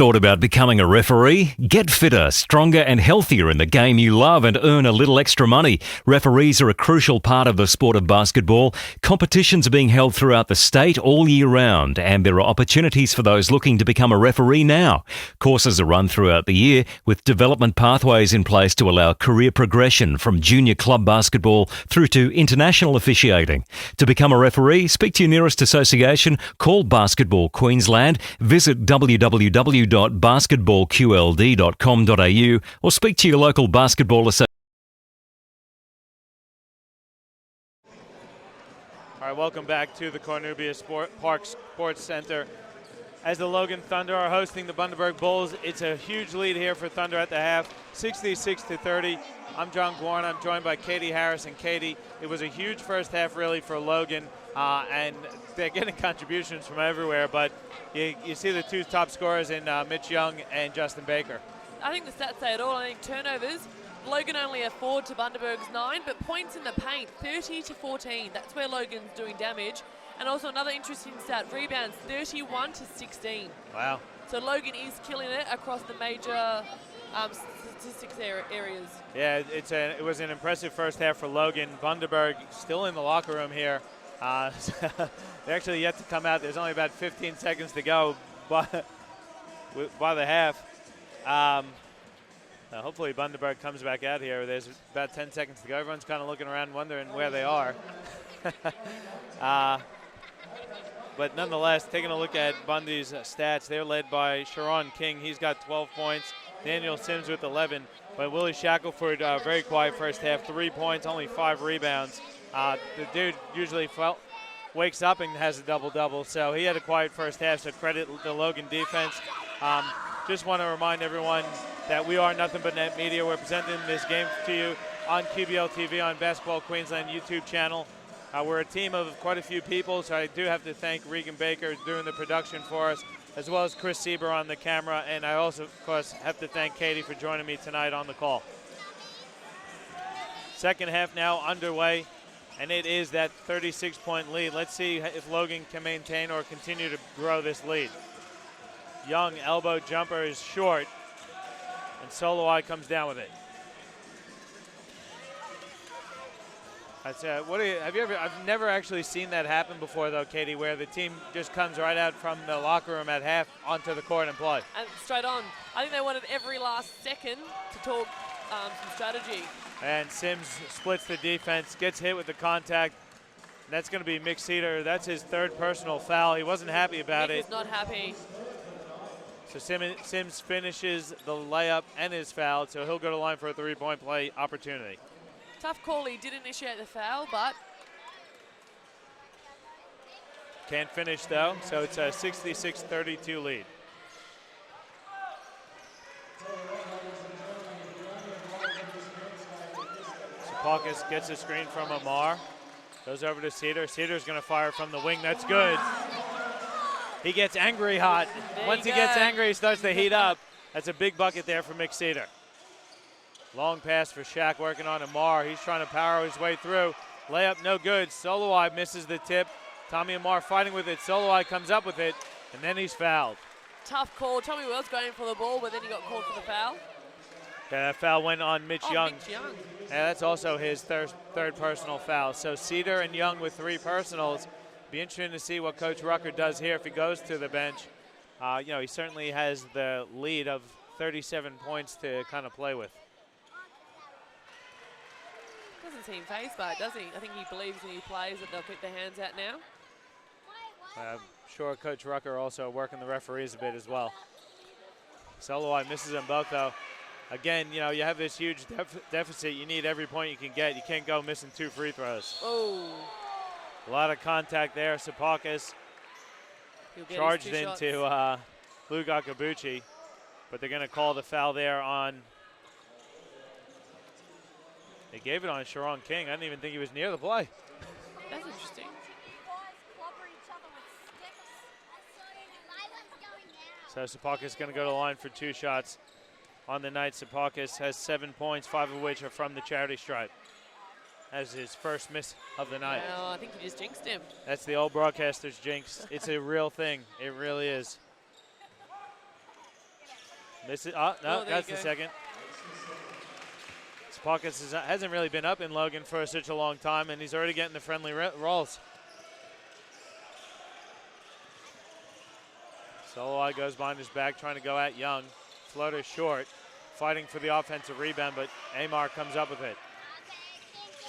Thought about becoming a referee? Get fitter, stronger and healthier in the game you love and earn a little extra money. Referees are a crucial part of the sport of basketball. Competitions are being held throughout the state all year round, and there are opportunities for those looking to become a referee now. Courses are run throughout the year with development pathways in place to allow career progression from junior club basketball through to international officiating. To become a referee, speak to your nearest association, call Basketball Queensland, visit www.basketballqld.com.au or speak to your local basketball association.
All right, welcome back to the Cornubia Park Sports Center. As the Logan Thunder are hosting the Bundaberg Bulls, it's a huge lead here for Thunder at the half, 66-30. I'm John Gorn. I'm joined by Katie Harris. And Katie, it was a huge first half really for Logan, and they're getting contributions from everywhere, but you see the two top scorers in Mitch Young and Justin Baker.
I think the stats say it all. I think turnovers, Logan only have 4 to Bundaberg's 9, but points in the paint, 30-14. That's where Logan's doing damage. And also another interesting stat, rebounds, 31-16.
Wow.
So Logan is killing it across the major statistics areas.
Yeah, it was an impressive first half for Logan. Bundaberg still in the locker room here. They're actually yet to come out. There's only about 15 seconds to go by the half. Hopefully Bundaberg comes back out here. There's about 10 seconds to go. Everyone's kind of looking around wondering where they are. But nonetheless, taking a look at Bundy's stats, they're led by Sharon King. He's got 12 points. Daniel Sims with 11. But Willie Shackelford, very quiet first half, 3 points, only 5 rebounds. The dude usually wakes up and has a double-double, so he had a quiet first half, so credit the Logan defense. Just want to remind everyone that we are Nothing But Net Media. We're presenting this game to you on QBL TV on Basketball Queensland YouTube channel. We're a team of quite a few people, so I do have to thank Regan Baker doing the production for us, as well as Chris Sieber on the camera, and I also, of course, have to thank Katie for joining me tonight on the call. Second half now underway, and it is that 36-point lead. Let's see if Logan can maintain or continue to grow this lead. Young elbow jumper is short, and Soloi comes down with it. I've never actually seen that happen before, though, Katie, where the team just comes right out from the locker room at half onto the court and play. And
straight on. I think they wanted every last second to talk some strategy.
And Sims splits the defense, gets hit with the contact. And that's going to be Mick Cedar. That's his third personal foul. He wasn't happy about it.
He's not happy.
So Sims finishes the layup and is fouled, so he'll go to the line for a three-point play opportunity.
Tough call. He did initiate the foul, but
can't finish, though, so it's a 66-32 lead. Sapakis gets a screen from Amar. Goes over to Cedar. Cedar's going to fire from the wing. That's good. He gets angry hot. Once he gets angry, he starts to heat up. That's a big bucket there for Mick Cedar. Long pass for Shaq working on Amar. He's trying to power his way through. Layup no good. Soloi misses the tip. Tommy Amar fighting with it. Soloi comes up with it, and then he's fouled.
Tough call. Tommy Wells going for the ball, but then he got called for the foul.
Yeah, that foul went on Mitch Young.
Mitch Young.
Yeah, that's also his third personal foul. So Cedar and Young with 3 personals. Be interesting to see what Coach Rucker does here if he goes to the bench. He certainly has the lead of 37 points to kind of play with.
Doesn't seem phased by it, does he? I think he believes when he plays that they'll keep their hands out now.
I'm sure Coach Rucker also working the referees a bit as well. Soloi misses them both, though. Again, you have this huge deficit. You need every point you can get. You can't go missing 2 free throws.
Oh.
A lot of contact there. Sapakis charged into Lou Gakabuchi, but they're going to call the foul there on. They gave it on Sharon King. I didn't even think he was near the play.
That's interesting.
So Sapakis is going to go to the line for 2 shots on the night. Sapakis has 7 points, 5 of which are from the charity stripe. As his first miss of the night.
Well, I think you just jinxed him.
That's the old broadcaster's jinx. It's a real thing. It really is. Misses. Oh, no,
Oh, there
that's
you
the
go.
second. Spalkas hasn't really been up in Logan for such a long time, and he's already getting the friendly rolls. Soloway goes behind his back, trying to go at Young. Floater short, fighting for the offensive rebound, but Amar comes up with it.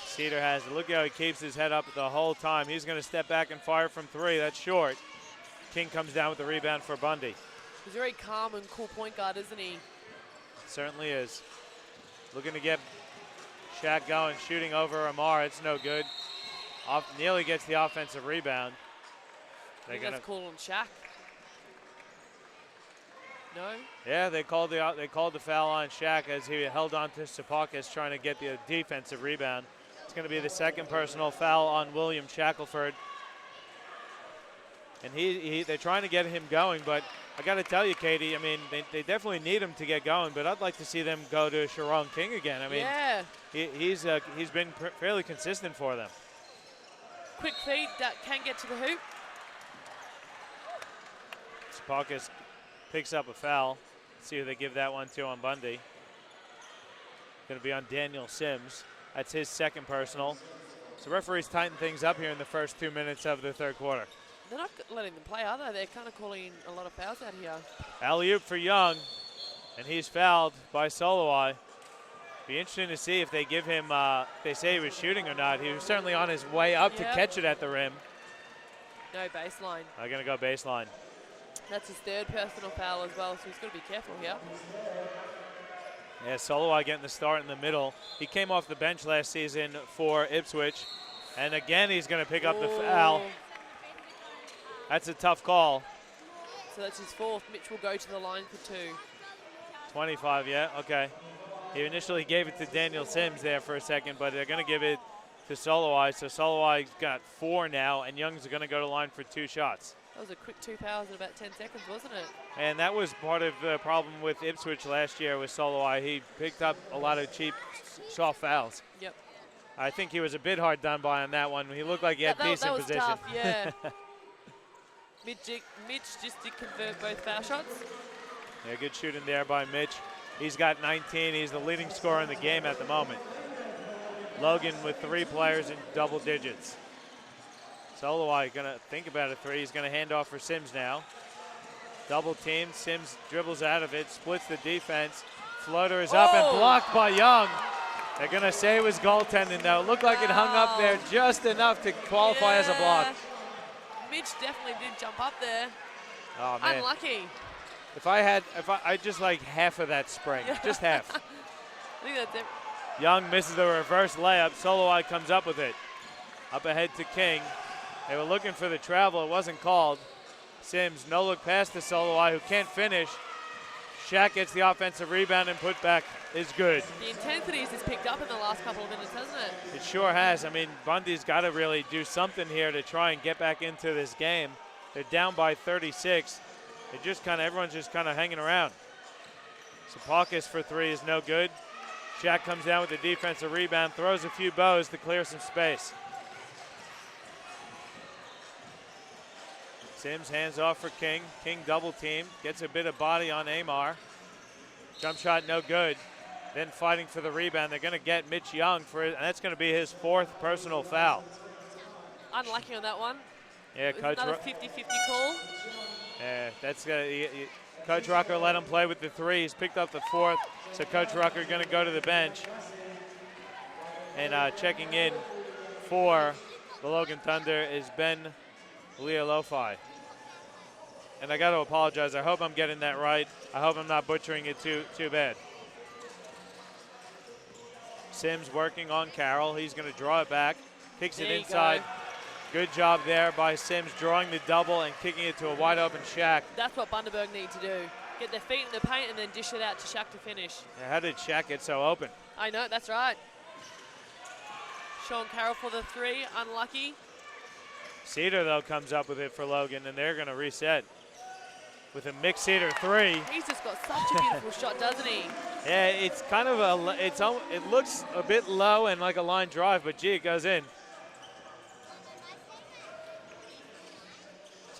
Cedar has it. Look how he keeps his head up the whole time. He's going to step back and fire from three. That's short. King comes down with the rebound for Bundy.
He's a very calm and cool point guard, isn't he?
Certainly is. Looking to get Shaq going, shooting over Amar. It's no good. Nearly gets the offensive rebound.
I think that's called on Shaq. No?
Yeah, they called the foul on Shaq as he held on to Spalkas trying to get the defensive rebound. It's going to be the second personal foul on William Shackelford. And they're trying to get him going, but I got to tell you, Katie, I mean, they definitely need him to get going, but I'd like to see them go to Sharon King again. I mean,
yeah.
he's been fairly consistent for them.
Quick feed that can get to the hoop.
Spalkas picks up a foul. Let's see who they give that one to on Bundy. Going to be on Daniel Sims. That's his second personal. So referees tighten things up here in the first 2 minutes of the third quarter.
They're not letting them play, are they? They're kind of calling a lot of fouls out here.
Alley-oop for Young, and he's fouled by Soloway. Be interesting to see if they give him, if they say he was shooting or not. He was certainly on his way up to catch it at the rim.
No baseline.
I'm going to go baseline.
That's his third personal foul as well, so he's got to be careful here.
Yeah, Soloway getting the start in the middle. He came off the bench last season for Ipswich, and again he's going to pick up the foul. That's a tough call.
So that's his fourth. Mitch will go to the line for two.
25, yeah, okay. He initially gave it to Daniel Sims there for a second, but they're going to give it to Soloway. So Soloway's got 4 now, and Young's going to go to the line for 2 shots.
That was a quick 2 fouls in about 10 seconds, wasn't it?
And that was part of the problem with Ipswich last year with Soloway. He picked up a lot of cheap, soft fouls.
Yep.
I think he was a bit hard done by on that one. He looked like he had decent
that was
position.
Tough, yeah. Mitch just did convert both foul shots.
Yeah, good shooting there by Mitch. He's got 19. He's the leading scorer in the game at the moment. Logan with 3 players in double digits. Soloway going to think about a 3. He's going to hand off for Sims now. Double team. Sims dribbles out of it, splits the defense. Floater is up and blocked by Young. They're going to say it was goaltending, though. It looked like it hung up there just enough to qualify as a block.
Mitch definitely did jump up there.
Oh, man.
Unlucky.
If I just like half of that spring, just half.
I think that's it.
Young misses the reverse layup. Soloway comes up with it. Up ahead to King. They were looking for the travel. It wasn't called. Sims, no look pass to Soloway, who can't finish. Shaq gets the offensive rebound and put back is good.
The intensity has picked up in the last couple of minutes, hasn't it?
It sure has. I mean, Bundy's got to really do something here to try and get back into this game. They're down by 36. Everyone's just kind of hanging around. Spalkas for 3 is no good. Shaq comes down with the defensive rebound, throws a few bows to clear some space. Sims hands off for King. King double team, gets a bit of body on Amar. Jump shot no good. Then fighting for the rebound. They're going to get Mitch Young for it, and that's going to be his 4th personal foul.
Unlucky on that one.
Yeah, Coach.
Another 50-50 call.
Yeah, that's Coach Rucker let him play with the 3. He's picked up the 4th, so Coach Rucker going to go to the bench. And checking in for the Logan Thunder is Ben Leolofi. And I got to apologize. I hope I'm getting that right. I hope I'm not butchering it too bad. Sims working on Carroll. He's going to draw it back. Kicks it inside. Good job there by Sims, drawing the double and kicking it to a wide open Shaq.
That's what Bundaberg need to do. Get their feet in the paint and then dish it out to Shaq to finish.
Yeah, how did Shaq get so open?
I know, that's right. Sean Carroll for the 3, unlucky.
Cedar, though, comes up with it for Logan, and they're going to reset with a mixed Cedar 3.
He's just got such a beautiful shot, doesn't he?
Yeah, it's kind of it looks a bit low and like a line drive, but gee, it goes in.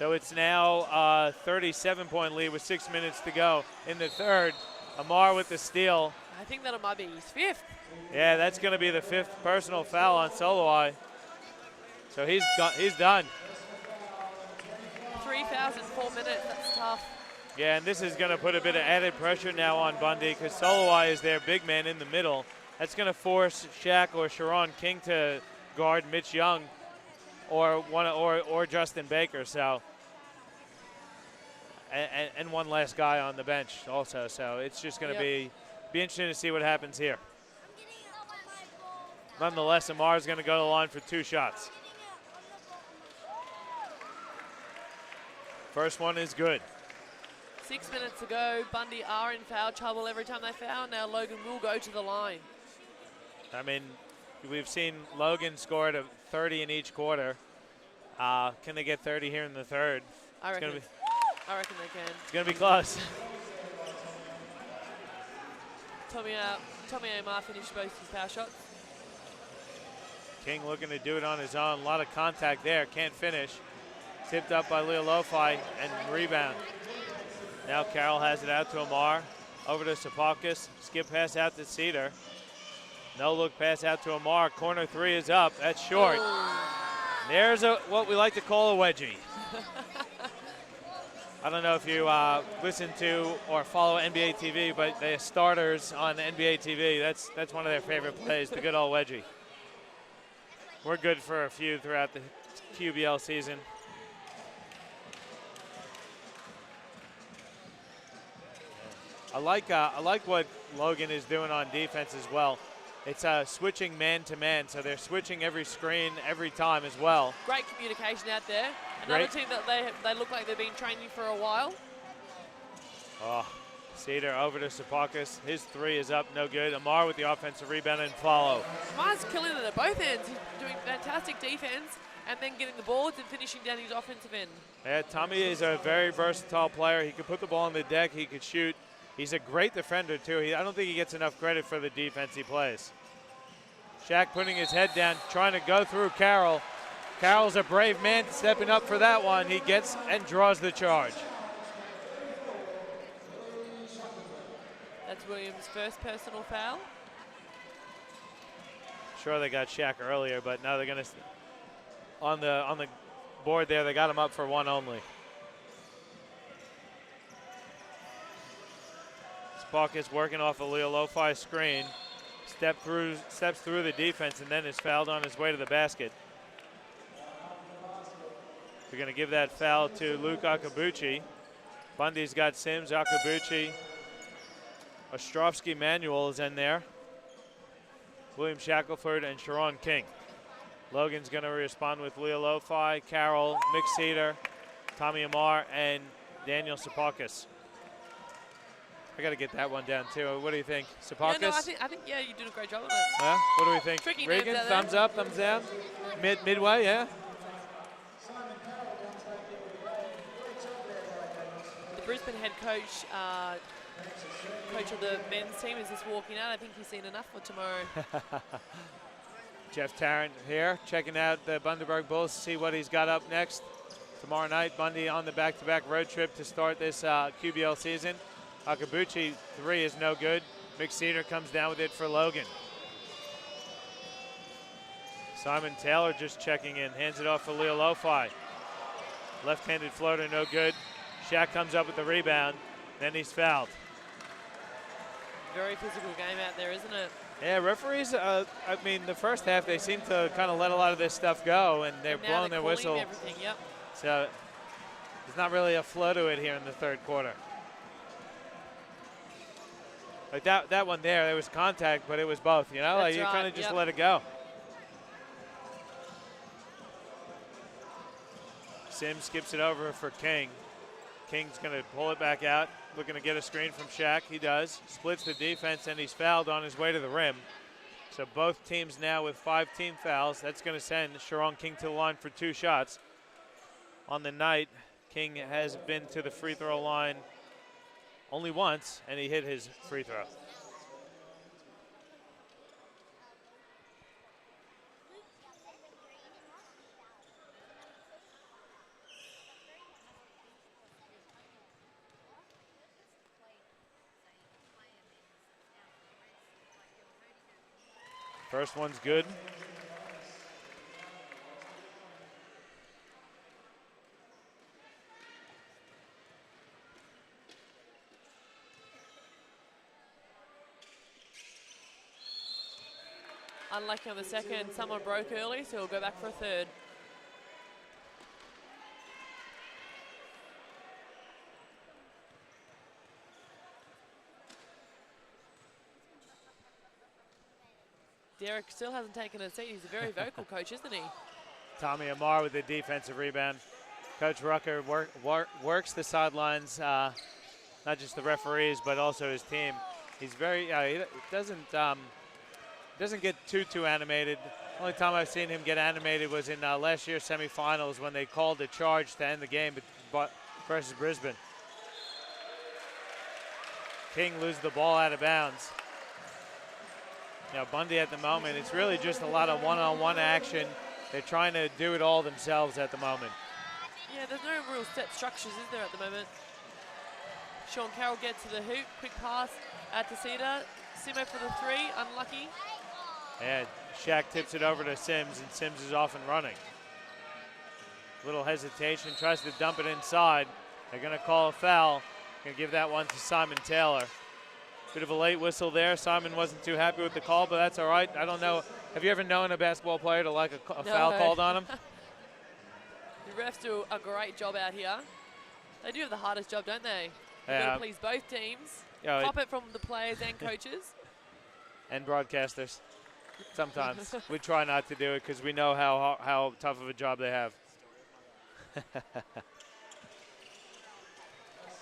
So it's now a 37-point lead with 6 minutes to go in the third. Amar with the steal.
I think that might be his 5th.
Yeah, that's going to be the 5th personal foul on Soloway. So he's done.
3 fouls in 4 minutes. That's tough.
Yeah, and this is going to put a bit of added pressure now on Bundy because Soloway is their big man in the middle. That's going to force Shaq or Sharon King to guard Mitch Young or Justin Baker. So, and one last guy on the bench also. So it's just going to be interesting to see what happens here. Nonetheless, Amar is going to go to the line for 2 shots. First one is good.
6 minutes to go. Bundy are in foul trouble every time they foul. Now Logan will go to the line.
I mean, we've seen Logan score at 30 in each quarter. Can they get 30 here in the third?
I reckon they can.
It's going to be close.
Tommy Amar finished both his foul shots.
King looking to do it on his own. A lot of contact there. Can't finish. Tipped up by Leo Lofi and rebound. Now Carroll has it out to Amar. Over to Sapakis. Skip pass out to Cedar. No look pass out to Amar. Corner 3 is up. That's short.
Oh.
There's what we like to call a wedgie. I don't know if you listen to or follow NBA TV, but the starters on NBA TV, that's one of their favorite plays, the good old wedgie. We're good for a few throughout the QBL season. I like what Logan is doing on defense as well. It's switching man-to-man, so they're switching every screen every time as well.
Great communication out there. Another team that they look like they've been training for a while.
Oh, Cedar over to Sapakis. His 3 is up, no good. Amar with the offensive rebound and follow.
Amar's killing it at both ends. He's doing fantastic defense and then getting the boards and finishing down his offensive end.
Yeah, Tommy is a very versatile player. He can put the ball on the deck. He could shoot. He's a great defender, too. I don't think he gets enough credit for the defense he plays. Shaq putting his head down, trying to go through Carroll. Carroll's a brave man stepping up for that one. He gets and draws the charge.
That's Williams' first personal foul.
Sure, they got Shaq earlier, but now they're going to on the board there. They got him up for 1 only. Spuck is working off a Leo Lofi screen. Steps through the defense and then is fouled on his way to the basket. We're going to give that foul to Luke Akabuchi. Bundy's got Sims, Akabuchi. Ostrovsky Manuel is in there. William Shackelford and Sharon King. Logan's going to respond with Leo Lofi, Carroll, Mick Cedar, Tommy Amar, and Daniel Sapakis. I got to get that one down too. What do you think, Sapakis?
Yeah, no, I think you did a great job on it.
Yeah? What do we think?
Tricky
Regan,
names out there.
thumbs up, thumbs down? Midway, yeah?
The Brisbane head coach, coach of the men's team, is just walking out. I think he's seen enough for tomorrow.
Jeff Tarrant here, checking out the Bundaberg Bulls to see what he's got up next. Tomorrow night, Bundy on the back-to-back road trip to start this QBL season. Akabuchi 3 is no good. Mick Cedar comes down with it for Logan. Simon Taylor just checking in, hands it off for Leo Lofi. Left-handed floater, no good. Shaq comes up with the rebound, then he's fouled.
Very physical game out there, isn't it?
Yeah, referees, I mean, the first half, they seem to kind of let a lot of this stuff go, and they're blowing their whistle.
Everything, yep.
So there's not really a flow to it here in the third quarter. Like that one there was contact, but it was both, you know?
That's
like you
right,
kind of just
yep.
let it go. Sims skips it over for King. King's going to pull it back out, looking to get a screen from Shaq. He does. Splits the defense, and he's fouled on his way to the rim. So both teams now with 5 team fouls. That's going to send Sharon King to the line for 2 shots. On the night, King has been to the free throw line only once, and he hit his free throw. First one's good.
Unlucky on the second, someone broke early, so he'll go back for a third. Derek still hasn't taken a seat. He's a very vocal coach, isn't he?
Tommy Amar with the defensive rebound. Coach Rucker works the sidelines, not just the referees, but also his team. He's very, he doesn't get too animated. Only time I've seen him get animated was in last year's semifinals when they called a charge to end the game versus Brisbane. King loses the ball out of bounds. Bundy at the moment, it's really just a lot of one-on-one action. They're trying to do it all themselves at the moment.
Yeah, there's no real set structures, is there, at the moment? Sean Carroll gets to the hoop, quick pass at Tecita. Simo for the three, unlucky.
And Shaq tips it over to Sims, and Sims is off and running. Little hesitation, tries to dump it inside. They're going to call a foul. Going to give that one to Simon Taylor. Bit of a late whistle there. Simon wasn't too happy with the call, but that's all right. I don't know. Have you ever known a basketball player to like a foul called on him?
The refs do a great job out here. They do have the hardest job, don't they? They've
Yeah.
got to please both teams. Cop it from the players and coaches.
And broadcasters. Sometimes. We try not to do it because we know how tough of a job they have.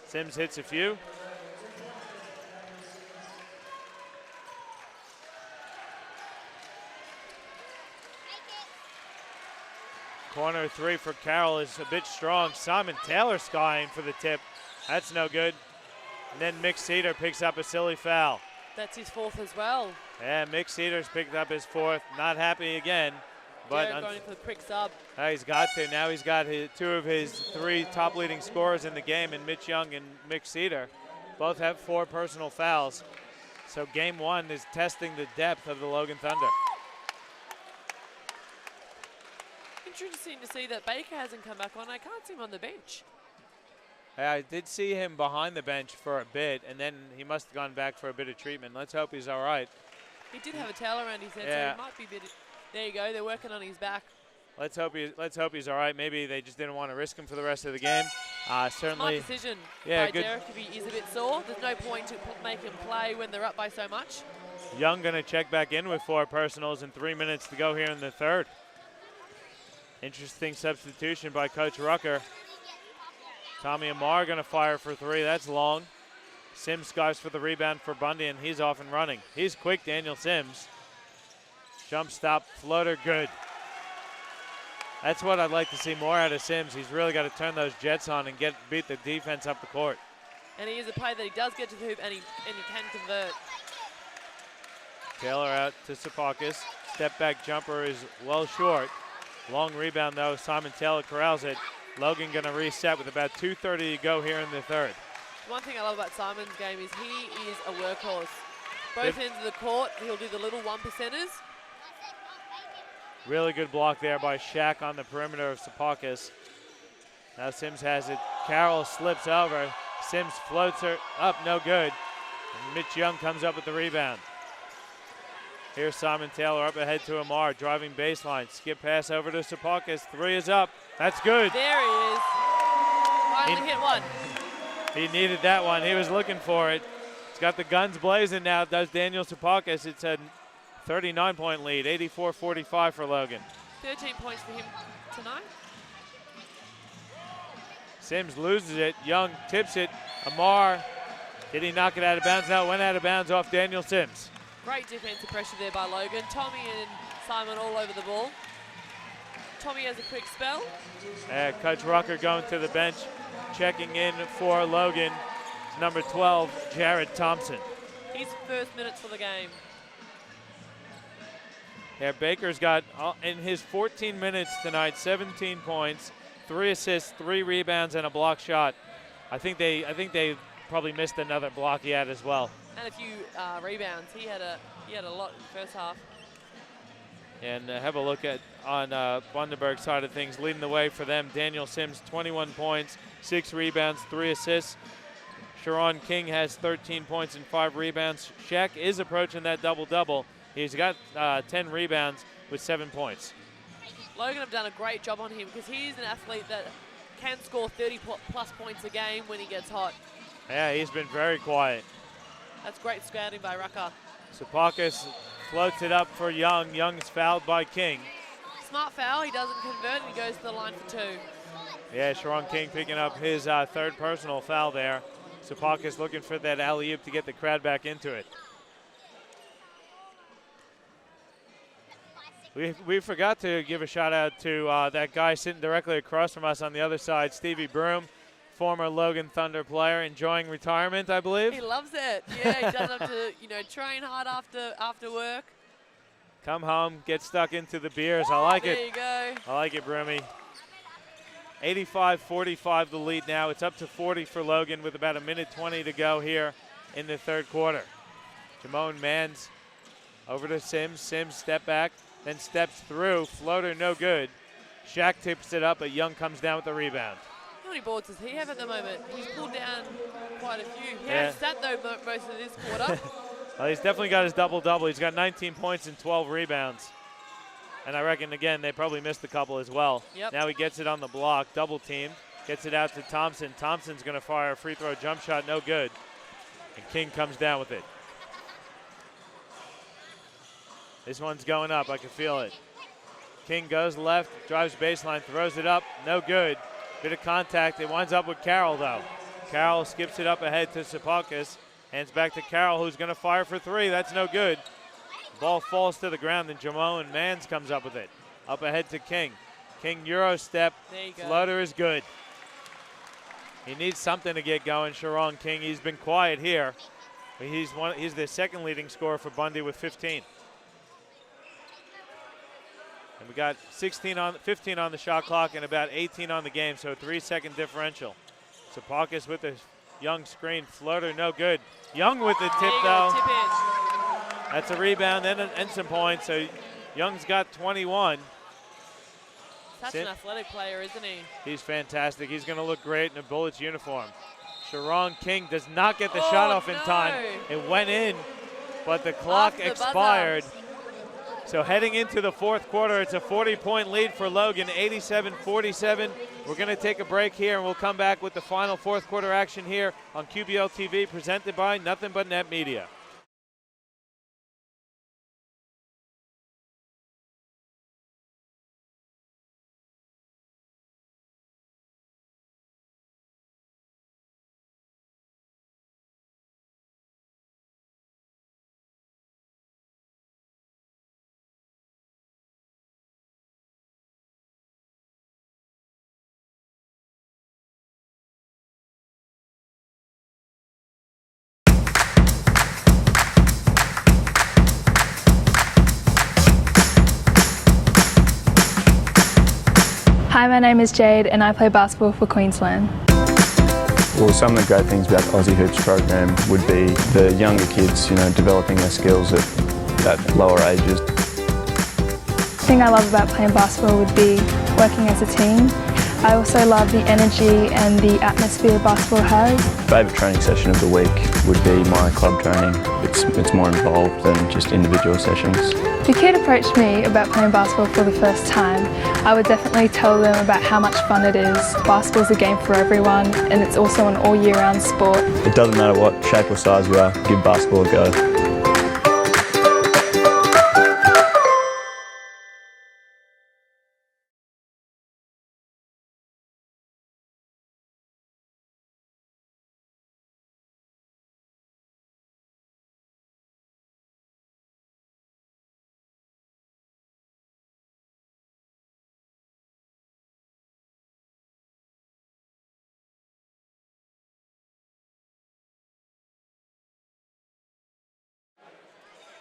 Sims hits a few. Corner three for Carroll is a bit strong. Simon Taylor skying for the tip. That's no good. And then Mick Cedar picks up a silly foul.
That's his fourth as well.
Yeah, Mick Cedar's picked up his fourth. Not happy again. But
Derek going for the quick sub.
He's got to. Now he's got two of his three top leading scorers in the game, and Mitch Young and Mick Cedar. Both have 4 personal fouls. So game one is testing the depth of the Logan Thunder.
Interesting to see that Baker hasn't come back on. I can't see him on the bench.
I did see him behind the bench for a bit, and then he must have gone back for a bit of treatment. Let's hope he's all right.
He did have a towel around his head,
Yeah.
so he might be a bit. There you go. They're working on his back.
Let's hope he's all right. Maybe they just didn't want to risk him for the rest of the game. Certainly.
Smart decision
Yeah,
by
good.
Derek if he is a bit sore. There's no point to make him play when they're up by so much.
Young going to check back in with 4 personals and 3 minutes to go here in the third. Interesting substitution by Coach Rucker. Tommy Amar going to fire for 3. That's long. Sims skies for the rebound for Bundy, and he's off and running. He's quick, Daniel Sims. Jump stop, floater, good. That's what I'd like to see more out of Sims. He's really got to turn those jets on and beat the defense up the court.
And he is a player that he does get to the hoop and he can convert.
Taylor out to Sapakis. Step back jumper is well short. Long rebound though. Simon Taylor corrals it. Logan going to reset with about 2:30 to go here in the third.
One thing I love about Simon's game is he is a workhorse. Both ends of the court, he'll do the little 1%ers.
Really good block there by Shaq on the perimeter of Sapakis. Now Sims has it. Carroll slips over. Sims floats her up, no good. And Mitch Young comes up with the rebound. Here's Simon Taylor up ahead to Amar, driving baseline. Skip pass over to Sapakis. 3 is up. That's good.
There he is. Finally hit one.
He needed that one. He was looking for it. He's got the guns blazing now, does Daniel Sapakis. It's a 39-point lead, 84-45 for Logan.
13 points for him tonight.
Sims loses it. Young tips it. Amar, did he knock it out of bounds? No, it went out of bounds off Daniel Sims.
Great defensive pressure there by Logan. Tommy and Simon all over the ball. Tommy has a quick spell.
Coach Rucker going to the bench, checking in for Logan. It's number 12, Jared Thompson.
His first minutes for the game.
Yeah, Baker's got, in his 14 minutes tonight, 17 points, 3 assists, 3 rebounds, and a block shot. I think they probably missed another block he had as well.
And a few rebounds. He had a lot in the first half.
And have a look at on Bundaberg side of things, leading the way for them. Daniel Sims, 21 points, 6 rebounds, 3 assists. Sharon King has 13 points and 5 rebounds. Shaq is approaching that double-double. He's got 10 rebounds with 7 points.
Logan have done a great job on him because he's an athlete that can score 30-plus points a game when he gets hot.
Yeah, he's been very quiet.
That's great scouting by Rucker.
Sapakis floats it up for Young. Young's fouled by King.
Smart foul. He doesn't convert and he goes to the line for 2.
Yeah, Sharon King picking up his third personal foul there. Sapakis looking for that alley-oop to get the crowd back into it. We forgot to give a shout out to that guy sitting directly across from us on the other side, Stevie Broom, former Logan Thunder player, enjoying retirement, I believe.
He loves it. Yeah, he doesn't have to, train hard after work.
Come home, get stuck into the beers. I like it.
There you go.
I like it, Broomy. 85-45 the lead now. It's up to 40 for Logan with about 1:20 to go here in the third quarter. Jamone Mans over to Sims. Sims step back, then steps through. Floater no good. Shaq tips it up, but Young comes down with the rebound.
How many boards does he have at the moment? He's pulled down quite a few. He
Yeah.
has sat though most of this quarter.
Well, he's definitely got his double-double. He's got 19 points and 12 rebounds. And I reckon, again, they probably missed a couple as well.
Yep.
Now he gets it on the block, double teamed, gets it out to Thompson. Thompson's going to fire a free throw jump shot, no good. And King comes down with it. This one's going up, I can feel it. King goes left, drives baseline, throws it up, no good. Bit of contact, it winds up with Carroll though. Carroll skips it up ahead to Sapakis. Hands back to Carroll, who's going to fire for 3, that's no good. Ball falls to the ground, and Jamone Mans comes up with it. Up ahead to King. King Euro step.
There you go.
Floater is good. He needs something to get going, Sharon King. He's been quiet here. But he's the second leading scorer for Bundy with 15. And we got 15 on the shot clock and about 18 on the game, so a 3-second differential. Sapakis with the Young screen. Floater no good. Young with the tip though.
Tip in.
That's a rebound and some points. So Young's got 21.
Such an athletic player, isn't he?
He's fantastic. He's going to look great in a Bullets uniform. Sharon King does not get the shot off in time. It went in, but the clock expired. So heading into the fourth quarter, it's a 40-point lead for Logan, 87-47. We're going to take a break here, and we'll come back with the final fourth quarter action here on QBL TV, presented by Nothing But Net Media.
Hi, my name is Jade and I play basketball for Queensland.
Well, some of the great things about the Aussie Hoops program would be the younger kids, developing their skills at lower ages.
The thing I love about playing basketball would be working as a team. I also love the energy and the atmosphere basketball has.
Favourite training session of the week would be my club training. It's more involved than just individual sessions.
If a kid approached me about playing basketball for the first time, I would definitely tell them about how much fun it is. Basketball's a game for everyone, and it's also an all year round sport.
It doesn't matter what shape or size you are, give basketball a go.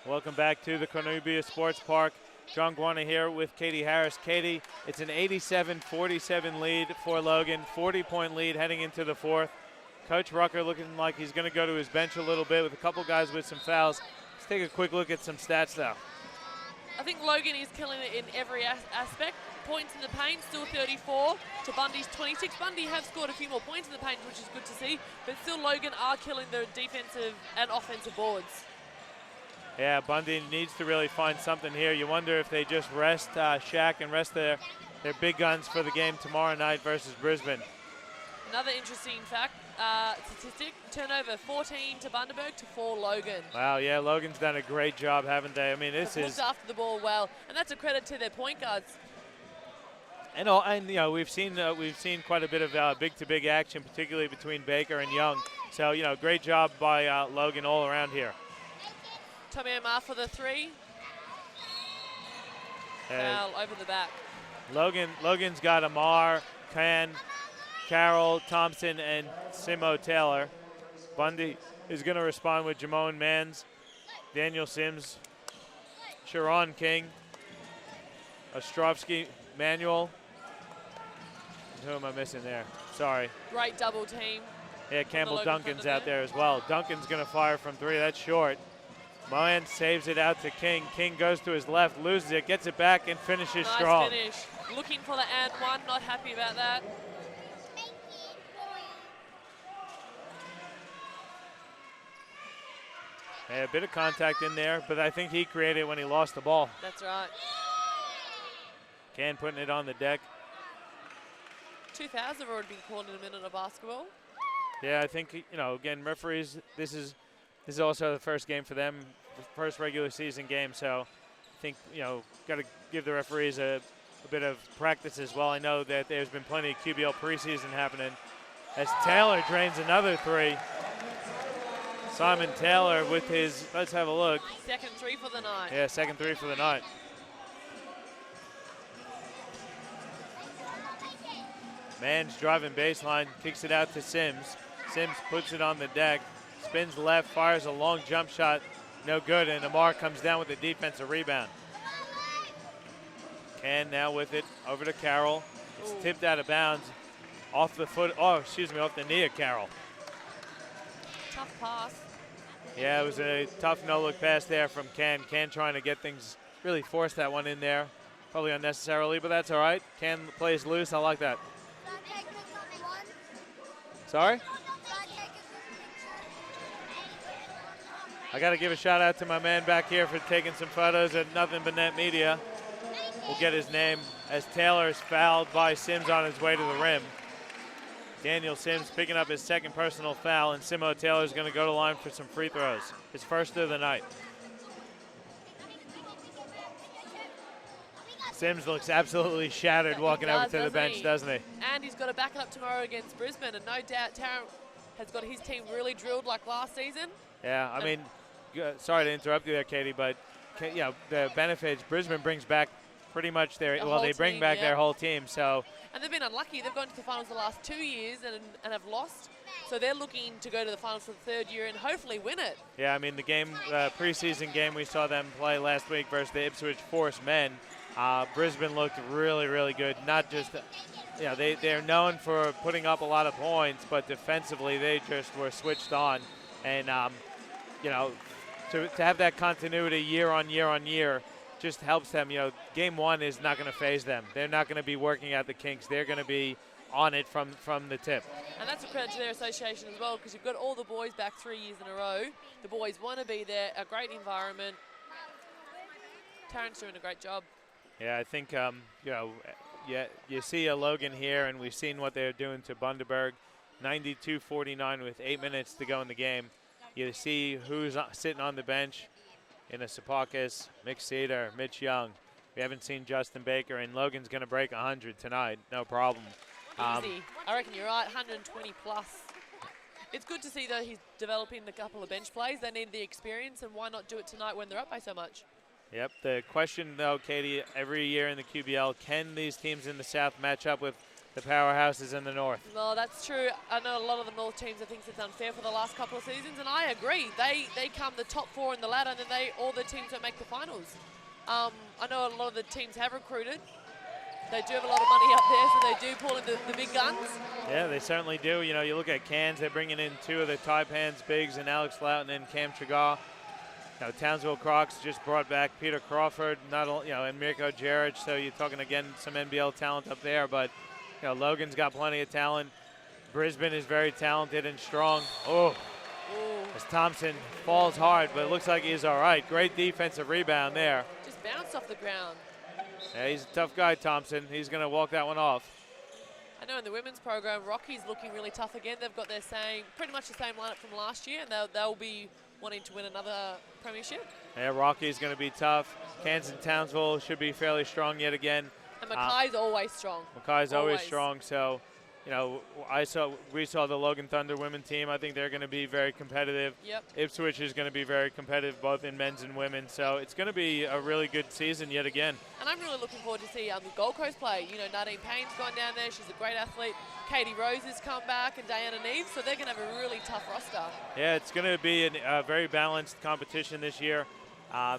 Welcome back to the Cornubia Sports Park. John Guana here with Katie Harris. Katie, it's an 87-47 lead for Logan, 40-point lead heading into the fourth. Coach Rucker looking like he's going to go to his bench a little bit with a couple guys with some fouls. Let's take a quick look at some stats now.
I think Logan is killing it in every aspect. Points in the paint, still 34 to Bundy's 26. Bundy have scored a few more points in the paint, which is good to see, but still Logan are killing the defensive and offensive boards.
Yeah, Bundy needs to really find something here. You wonder if they just rest Shaq and rest their big guns for the game tomorrow night versus Brisbane.
Another interesting fact, statistic, turnover 14 to Bundaberg to 4 Logan.
Wow, yeah, Logan's done a great job, haven't they? I mean, this
They've
is...
looked after the ball well, and that's a credit to their point guards.
And you know, we've seen quite a bit of big-to-big action, particularly between Baker and Young. So, you know, great job by Logan all around here.
Tommy Omar for the 3. Foul over the back.
Logan's got Amar, Can, Carroll, Thompson, and Simo Taylor. Bundy is going to respond with Jamone Mans, Daniel Sims, Sharon King, Ostrovsky, Manuel. Who am I missing there? Sorry.
Great double team.
Yeah, Campbell Duncan's out there as well. Duncan's going to fire from 3. That's short. Mohan saves it out to King. King goes to his left, loses it, gets it back, and finishes strong.
Nice finish. Looking for the and one, not happy about that.
Yeah, a bit of contact in there, but I think he created it when he lost the ball.
That's right.
Can putting it on the deck.
2 fouls have already been called in a minute of basketball.
Yeah, I think, you know, again, referees, this is also the first game for them, the first regular season game, so I think, you know, got to give the referees a bit of practice as well. I know that there's been plenty of QBL preseason happening as Taylor drains another 3. Simon Taylor with his, let's have a look.
Second 3 for the night.
Yeah, second 3 for the night. Mans driving baseline, kicks it out to Sims. Sims puts it on the deck, spins left, fires a long jump shot, no good, and Amar comes down with a defensive rebound. Can now with it, over to Carroll. It's tipped out of bounds, off the knee of Carroll.
Tough pass.
Yeah, it was a tough no-look pass there from Can. Can trying to get things, really force that one in there, probably unnecessarily, but that's all right. Can plays loose, I like that. Sorry? I got to give a shout out to my man back here for taking some photos at Nothing But Net Media. We'll get his name as Taylor is fouled by Sims on his way to the rim. Daniel Sims picking up his second personal foul, and Simo Taylor is going to go to line for some free throws. His first of the night. Sims looks absolutely shattered walking over to the bench, doesn't he?
And he's got to back it up tomorrow against Brisbane, and no doubt Tarrant has got his team really drilled like last season.
Yeah, I mean, sorry to interrupt you there, Katie, but you know, the benefits, Brisbane brings back pretty much their, well, they bring back their whole team, so.
And they've been unlucky. They've gone to the finals the last 2 years and have lost. So they're looking to go to the finals for the 3rd year and hopefully win it.
Yeah, I mean, the game, preseason game we saw them play last week versus the Ipswich Force men, Brisbane looked really, really good. Not just, you know, they're known for putting up a lot of points, but defensively they just were switched on. And, you know, to have that continuity year on year on year just helps them. You know, game 1 is not going to phase them. They're not going to be working out the kinks. They're going to be on it from the tip.
And that's a credit to their association as well, because you've got all the boys back 3 years in a row. The boys want to be there, a great environment. Tarrant's doing a great job.
Yeah, I think, you know, yeah, you see a Logan here, and we've seen what they're doing to Bundaberg. 92-49 with 8 minutes to go in the game. You see who's sitting on the bench in a Sepakis, Mick Cedar, Mitch Young. We haven't seen Justin Baker, and Logan's going to break 100 tonight, no problem.
Easy. I reckon you're right, 120 plus. It's good to see that he's developing a couple of bench plays. They need the experience, and why not do it tonight when they're up by so much?
Yep, the question, though, Katie, every year in the QBL, can these teams in the South match up with the powerhouses in the North?
No, that's true. I know a lot of the North teams that think it's unfair for the last couple of seasons, and I agree. They come the top 4 in the ladder, and then all the teams don't make the finals. I know a lot of the teams have recruited. They do have a lot of money up there, so they do pull in the big guns.
Yeah, they certainly do. You know, you look at Cairns, they're bringing in 2 of the Taipans, Biggs, and Alex Loughton and Cam Trigar. Townsville Crocs just brought back Peter Crawford, and Mirko Jeric. So you're talking again some NBL talent up there, but Logan's got plenty of talent. Brisbane is very talented and strong. Oh, as Thompson falls hard, but it looks like he's all right. Great defensive rebound there.
Just bounced off the ground.
Yeah, he's a tough guy, Thompson. He's going to walk that one off.
I know in the women's program, Rocky's looking really tough again. They've got pretty much the same lineup from last year, and they'll be wanting to win another premiership.
Yeah, Rocky's going to be tough. Kansas and Townsville should be fairly strong yet again.
And Mackay's always strong.
Mackay's always strong, so we saw the Logan Thunder women team. I think they're going to be very competitive.
Yep.
Ipswich is going to be very competitive both in men's and women, so it's going to be a really good season yet again.
And I'm really looking forward to see the Gold Coast play. Nadine Payne's gone down there. She's a great athlete. Katie Rose has come back and Diana Neves, so they're going to have a really tough roster.
Yeah, it's going to be a very balanced competition this year.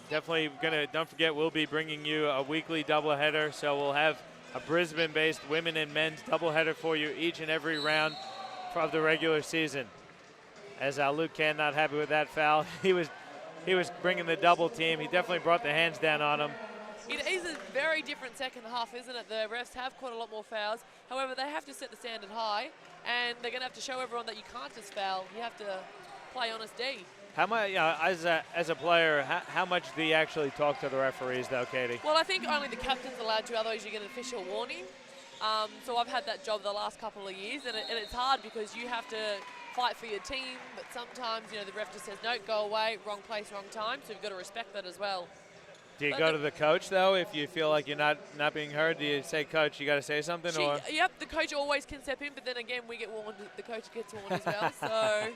Definitely don't forget, we'll be bringing you a weekly doubleheader, so we'll have a Brisbane-based women and men's doubleheader for you each and every round of the regular season. As Luke Can not happy with that foul. He was bringing the double team. He definitely brought the hands down on him.
It is a very different second half, isn't it? The refs have caught a lot more fouls. However, they have to set the standard high, and they're going to have to show everyone that you can't just foul. You have to play honest D.
How much, as a player, how much do you actually talk to the referees, though, Katie?
Well, I think only the captain's allowed to, otherwise you get an official warning. So I've had that job the last couple of years, and it's hard because you have to fight for your team, but sometimes, the ref just says, no, go away, wrong place, wrong time, so you've got to respect that as well.
Do you go to the coach, though, if you feel like you're not being heard? Do you say, Coach, you got to say something?
Yep, the coach always can step in, but then again, we get warned, the coach gets warned as well, so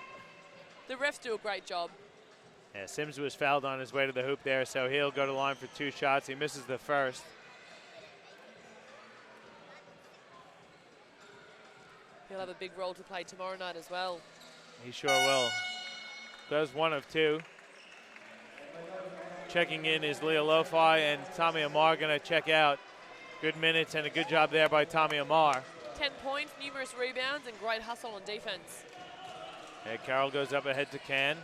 the refs do a great job.
Yeah, Sims was fouled on his way to the hoop there, so he'll go to the line for 2 shots. He misses the first.
He'll have a big role to play tomorrow night as well.
He sure will. Does 1 of 2. Checking in is Leah Lofi, and Tommy Amar going to check out. Good minutes and a good job there by Tommy Amar.
10 points, numerous rebounds, and great hustle on defense.
Yeah, Carroll goes up ahead to Can.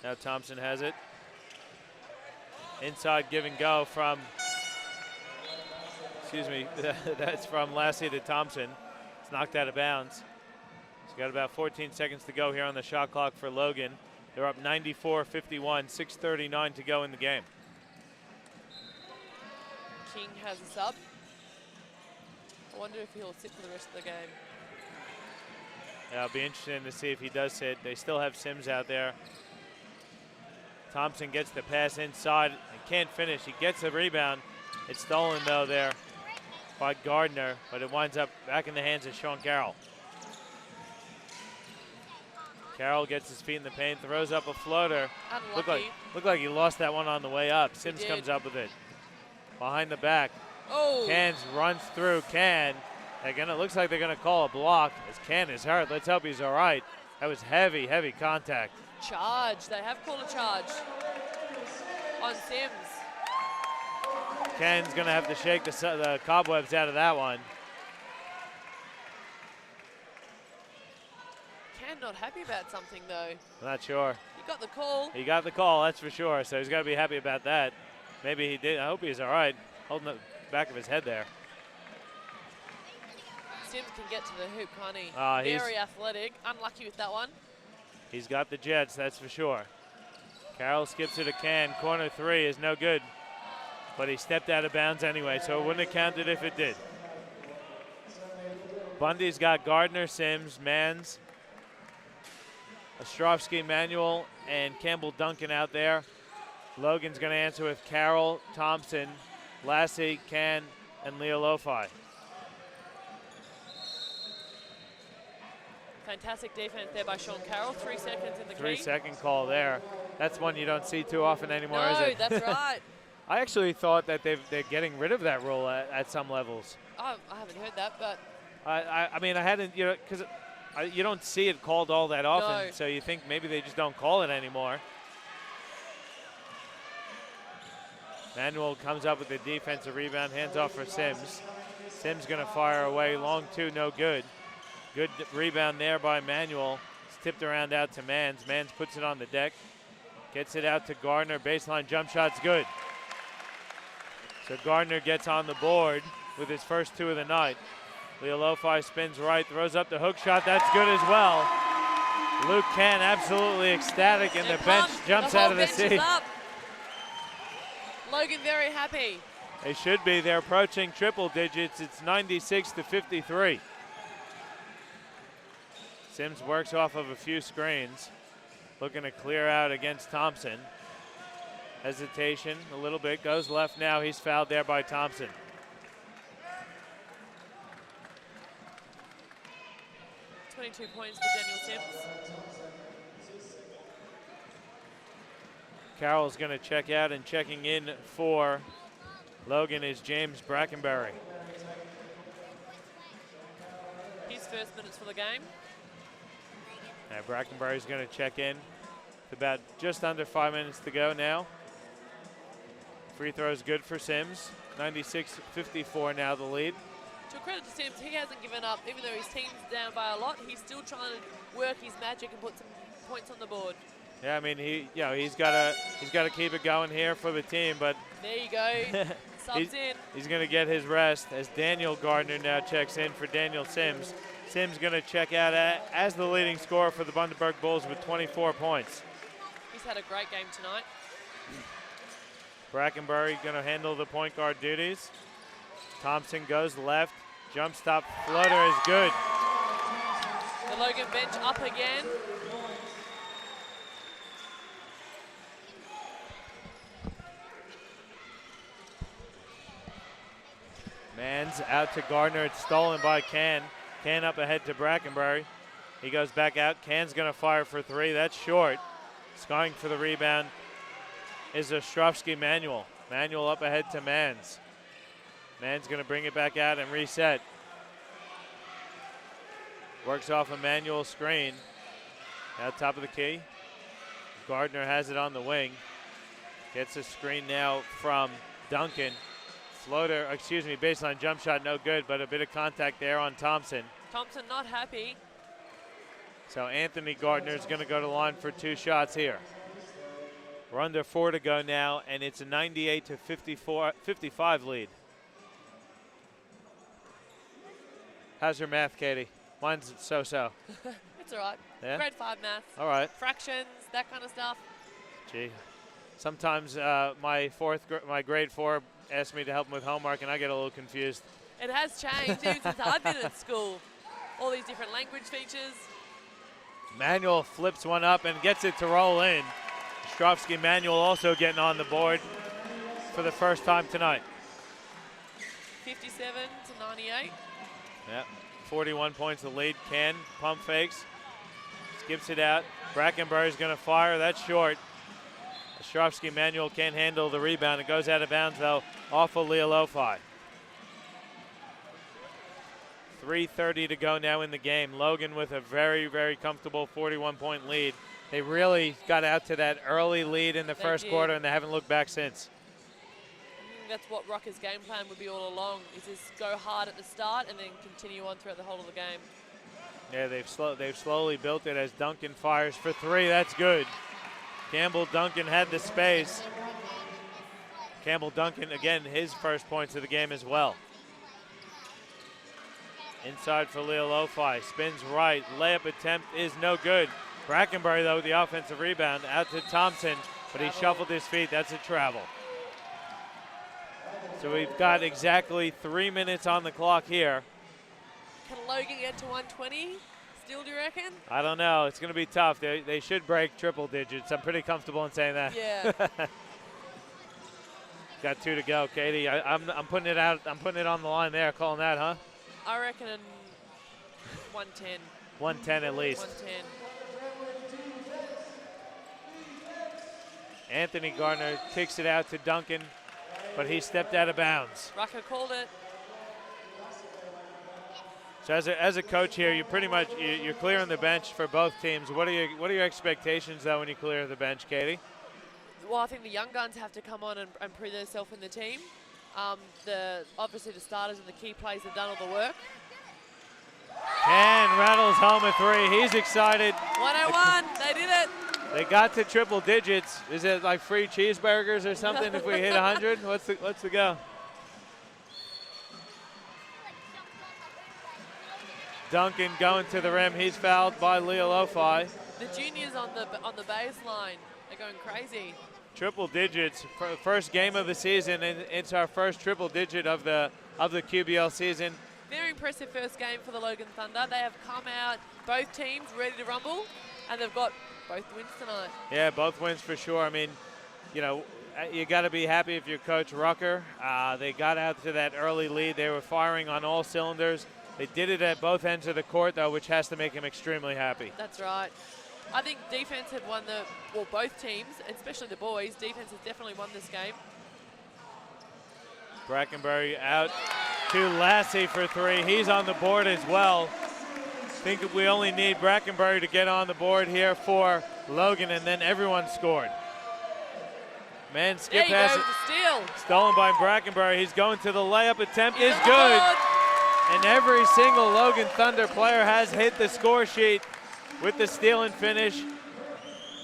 Now Thompson has it. Inside give and go from, that's from Lassie to Thompson. It's knocked out of bounds. He's got about 14 seconds to go here on the shot clock for Logan. They're up 94-51, 6:39 to go in the game.
King has a sub. I wonder if he'll sit for the rest of the game.
Yeah, it'll be interesting to see if he does sit. They still have Sims out there. Thompson gets the pass inside and can't finish. He gets the rebound. It's stolen, though, there by Gardner, but it winds up back in the hands of Sean Carroll. Carroll gets his feet in the paint, throws up a floater.
Unlucky.
Looked like he lost that one on the way up. Sims comes up with it. Behind the back.
Oh.
Cans runs through Can. Again, it looks like they're going to call a block as Can is hurt. Let's hope he's all right. That was heavy, heavy contact.
Charge. They have called a charge on Sims.
Can's going to have to shake the cobwebs out of that one.
Ken not happy about something, though.
I'm not sure.
He got the call.
He got the call, that's for sure. So he's got to be happy about that. Maybe he did. I hope he's all right. Holding the back of his head there.
Sims can get to the hoop, can't he? Very athletic. Unlucky with that one.
He's got the jets, that's for sure. Carroll skips it to Can. Corner 3 is no good. But he stepped out of bounds anyway, so it wouldn't have counted if it did. Bundy's got Gardner, Sims, Mans, Ostrovsky, Manuel, and Campbell Duncan out there. Logan's going to answer with Carroll, Thompson, Lassie, Can, and Leah Lofi.
Fantastic defense there by Sean Carroll. 3 seconds in the key.
3-second call there. That's one you don't see too often anymore, is it?
No, that's right.
I actually thought that they're getting rid of that rule at some levels.
I haven't heard that, but
I mean, I hadn't, because you don't see it called all that often, so you think maybe they just don't call it anymore. Manuel comes up with the defensive rebound, hands off for Sims. Sims going to fire away, long 2, no good. Good rebound there by Manuel. tipped around out to Mans. Mans puts it on the deck. Gets it out to Gardner. Baseline jump shot's good. So Gardner gets on the board with his first 2 of the night. Leolofi spins right, throws up the hook shot. That's good as well. Luke Can absolutely ecstatic, and the bench jumps out of the seat.
Logan very happy.
They should be. They're approaching triple digits. It's 96-53. Sims works off of a few screens, looking to clear out against Thompson. Hesitation a little bit, goes left now. He's fouled there by Thompson.
.22 points for Daniel Sims.
Carroll's going to check out, and checking in for Logan is James Brackenbury.
His first minutes for the game.
Now Brackenbury's going to check in. With about just under 5 minutes to go now. Free throw's good for Sims. 96-54 now the lead.
To credit to Sims, he hasn't given up. Even though his team's down by a lot, he's still trying to work his magic and put some points on the board.
Yeah, I mean he's got to keep it going here for the team, but
there you go. Subs in.
He's going to get his rest as Daniel Gardner now checks in for Daniel Sims. Sims going to check out as the leading scorer for the Bundaberg Bulls with 24 points.
He's had a great game tonight.
Brackenbury going to handle the point guard duties. Thompson goes left. Jump stop floater is good.
The Logan bench up again.
Mans out to Gardner. It's stolen by Can. Can up ahead to Brackenbury. He goes back out. Can's going to fire for 3. That's short. Scoring for the rebound is Ostrovsky Manuel. Manuel up ahead to Mans. Mans going to bring it back out and reset. Works off a Manuel screen. Now top of the key. Gardner has it on the wing. Gets a screen now from Duncan. Baseline jump shot no good, but a bit of contact there on Thompson.
Thompson not happy.
So Anthony Gardner is going to go to the line for 2 shots here. We're under 4 to go now, and it's a 98-55 lead. How's your math, Katie? Mine's so-so.
It's all right.
Yeah?
Grade 5 maths.
All right.
Fractions, that kind of stuff.
Gee, sometimes my grade 4 asks me to help him with homework, and I get a little confused.
It has changed even since I've been at school. All these different language features.
Manuel flips one up and gets it to roll in. Ostrovsky Manuel also getting on the board for the first time tonight.
57-98.
Yeah, 41 points the lead. Can pump fakes, skips it out. Brackenbury's going to fire. That's short. Ostrovsky Manuel can't handle the rebound. It goes out of bounds though, off of Leolofi. 3:30 to go now in the game. Logan with a very, very comfortable 41-point lead. They really got out to that early lead in the first quarter, and they haven't looked back since.
That's what Rocker's game plan would be all along, is just go hard at the start and then continue on throughout the whole of the game.
Yeah, they've slowly built it as Duncan fires for 3. That's good. Campbell Duncan had the space. Campbell Duncan, again, his first points of the game as well. Inside for Leolofi, spins right, layup attempt is no good. Brackenbury, though, with the offensive rebound, out to Thompson, but he shuffled his feet. That's a travel. So we've got exactly 3 minutes on the clock here.
Can Logan get to 120 still, do you reckon?
I don't know. It's going to be tough. They should break triple digits. I'm pretty comfortable in saying that.
Yeah.
Got 2 to go, Katie. I'm putting it out. I'm putting it on the line there. Calling that, huh?
I reckon 110.
110 at least.
110.
Anthony Gardner kicks it out to Duncan, but he stepped out of bounds.
Rucker called it.
So as a coach here, you pretty much you're clearing the bench for both teams. What are your expectations though when you clear the bench, Katie?
Well, I think the young guns have to come on and prove themselves in the team. Obviously the starters and the key players have done all the work.
Can rattles home a 3. He's excited.
101. They did it.
They got to triple digits. Is it like free cheeseburgers or something if we hit 100? What's the go? Duncan going to the rim. He's fouled by Leo Lo-Fi.
The juniors on the baseline, they're going crazy.
Triple digits for the first game of the season, and it's our first triple digit of the QBL season.
Very impressive first game for the Logan Thunder. They have come out, both teams ready to rumble, and they've got both wins tonight.
Yeah, both wins for sure. I mean, you know, you got to be happy if you're Coach Rucker. They got out to that early lead. They were firing on all cylinders. They did it at both ends of the court, though, which has to make him extremely happy.
That's right. I think defense have won both teams, especially the boys. Defense has definitely won this game.
Brackenbury out to Lassie for 3. He's on the board as well. Think that we only need Brackenbury to get on the board here for Logan, and then everyone scored. Man, skip pass.
There you go, the steal.
Stolen by Brackenbury. He's going to the layup attempt. Is good. And every single Logan Thunder player has hit the score sheet with the steal and finish.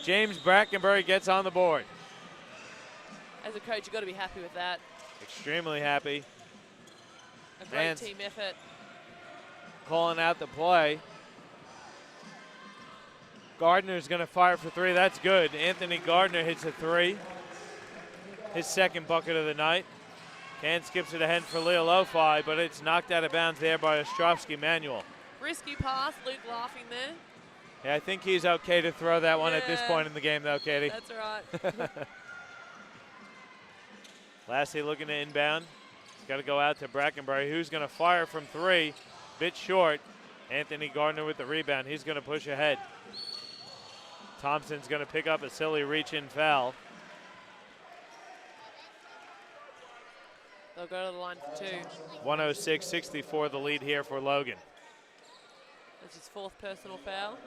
James Brackenbury gets on the board.
As a coach, you've got to be happy with that.
Extremely happy.
A great team effort.
Calling out the play. Gardner's going to fire for 3. That's good. Anthony Gardner hits a 3. His second bucket of the night. Can skips it ahead for Leo Lo-Fi, but it's knocked out of bounds there by Ostrovsky Manuel.
Risky pass. Luke laughing there.
Yeah, I think he's okay to throw that one at this point in the game, though, Katie.
That's all right.
Lassie looking to inbound. He's got to go out to Brackenbury, who's going to fire from 3. Bit short. Anthony Gardner with the rebound. He's going to push ahead. Thompson's going to pick up a silly reach-in foul.
They'll go to the line for 2.
106-64 the lead here for Logan.
That's his 4th personal foul.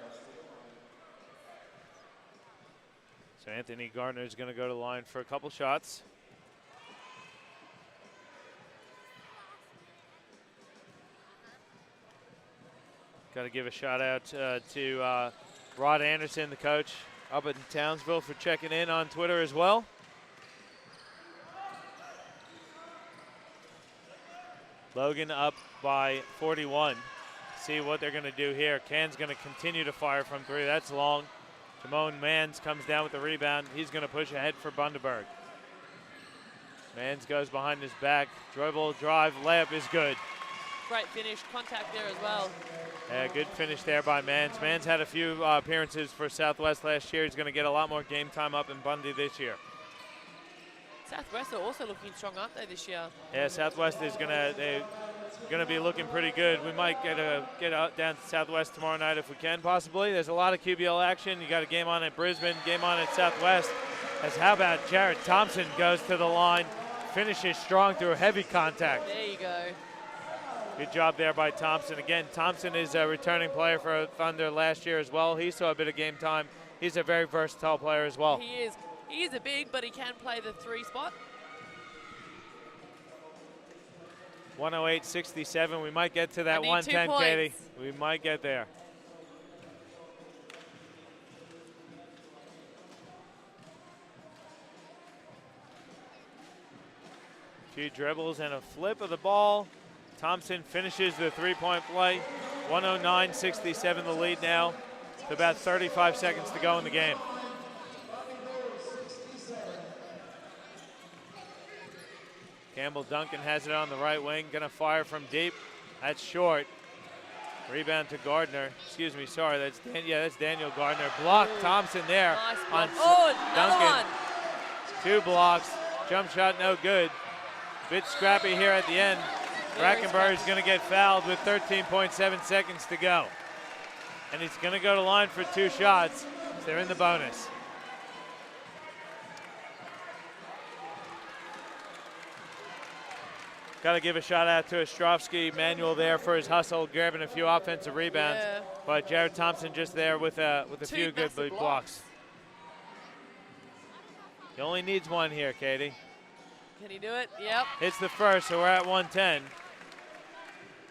So Anthony Gardner is going to go to the line for a couple shots. Got to give a shout out to Rod Anderson, the coach up in Townsville, for checking in on Twitter as well. Logan up by 41. See what they're going to do here. Can's going to continue to fire from 3. That's long. Jamone Mans comes down with the rebound. He's going to push ahead for Bundaberg. Mans goes behind his back. Dribble, drive, layup is good.
Great finish, contact there as well.
Yeah, good finish there by Mans. Mans had a few appearances for Southwest last year. He's going to get a lot more game time up in Bundy this year.
Southwest are also looking strong, aren't they, this year?
Yeah, Southwest is they're gonna be looking pretty good. We might get out down to Southwest tomorrow night if we can, possibly. There's a lot of QBL action. You got a game on at Brisbane, game on at Southwest. As how about Jared Thompson goes to the line, finishes strong through heavy contact.
There you go.
Good job there by Thompson. Again, Thompson is a returning player for Thunder last year as well. He saw a bit of game time. He's a very versatile player as well.
He is. He is a big, but he can play the 3 spot.
108-67. We might get to that 110, Katie. We might get there. A few dribbles and a flip of the ball. Thompson finishes the 3-point play. 109-67 the lead now. With about 35 seconds to go in the game. Campbell Duncan has it on the right wing, gonna fire from deep. That's short. Rebound to Gardner. Excuse me, sorry, that's Daniel Gardner. Block Thompson there.
Nice
on
Duncan.
2 blocks. Jump shot no good. Bit scrappy here at the end. Brackenbury's gonna get fouled with 13.7 seconds to go. And he's gonna go to line for 2 shots. So they're in the bonus. Got to give a shout out to Ostrovsky Manuel there for his hustle, grabbing a few offensive rebounds.
Yeah.
But Jared Thompson just there with a few good blocks. He only needs 1 here, Katie.
Can he do it? Yep.
Hits the first, so we're at 110.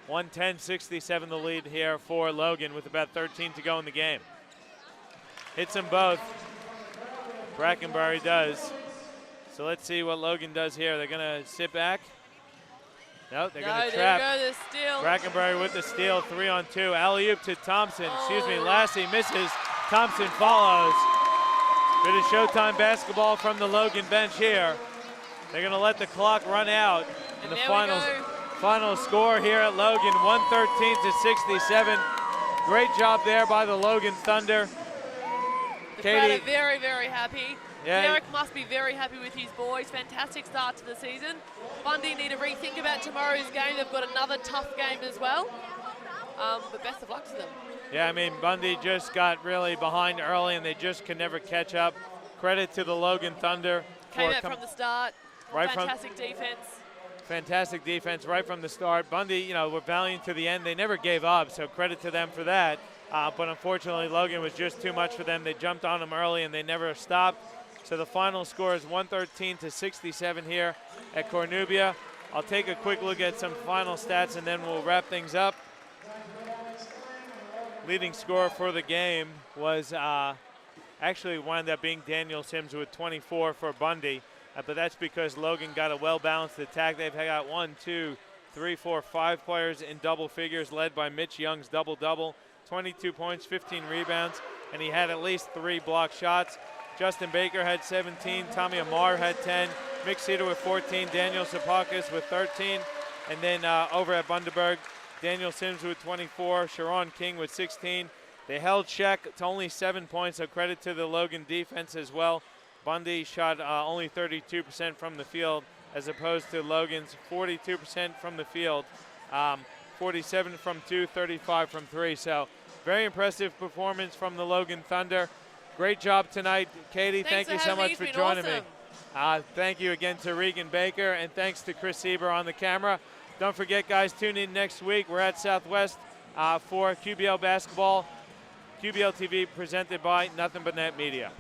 110-67 the lead here for Logan with about 13 to go in the game. Hits them both. Brackenbury does. So let's see what Logan does here. They're going to sit back. No, they're going to trap.
There you go, the steal.
Brackenbury with the steal, 3-on-2. Alley-oop to Thompson. Lassie misses. Thompson follows. Bit of Showtime basketball from the Logan bench here. They're going to let the clock run out. And the final score here at Logan, 113-67. Great job there by the Logan Thunder.
The crowd are very, very happy.
Yeah.
Derek must be very happy with his boys. Fantastic start to the season. Bundy need to rethink about tomorrow's game. They've got another tough game as well. But best of luck to them.
Yeah, I mean, Bundy just got really behind early, and they just could never catch up. Credit to the Logan Thunder.
Came out from the start.
Right,
fantastic defense.
Fantastic defense right from the start. Bundy, were valiant to the end. They never gave up, so credit to them for that. But unfortunately, Logan was just too much for them. They jumped on them early, and they never stopped. So the final score is 113-67 here at Cornubia. I'll take a quick look at some final stats, and then we'll wrap things up. Leading scorer for the game was actually wound up being Daniel Sims with 24 for Bundy. But that's because Logan got a well-balanced attack. They've got 5 players in double figures, led by Mitch Young's double-double. 22 points, 15 rebounds, and he had at least 3 block shots. Justin Baker had 17, Tommy Amar had 10, Mick Cedar with 14, Daniel Sapakis with 13, and then over at Bundaberg, Daniel Sims with 24, Sharon King with 16. They held Sheck to only 7 points, so credit to the Logan defense as well. Bundy shot only 32% from the field, as opposed to Logan's 42% from the field. 47 from 2, 35 from 3. So very impressive performance from the Logan Thunder. Great job tonight. Katie, thank you so much for joining me. Thank you again to Regan Baker, and thanks to Chris Sieber on the camera. Don't forget, guys, tune in next week. We're at Southwest for QBL basketball. QBL TV presented by Nothing But Net Media.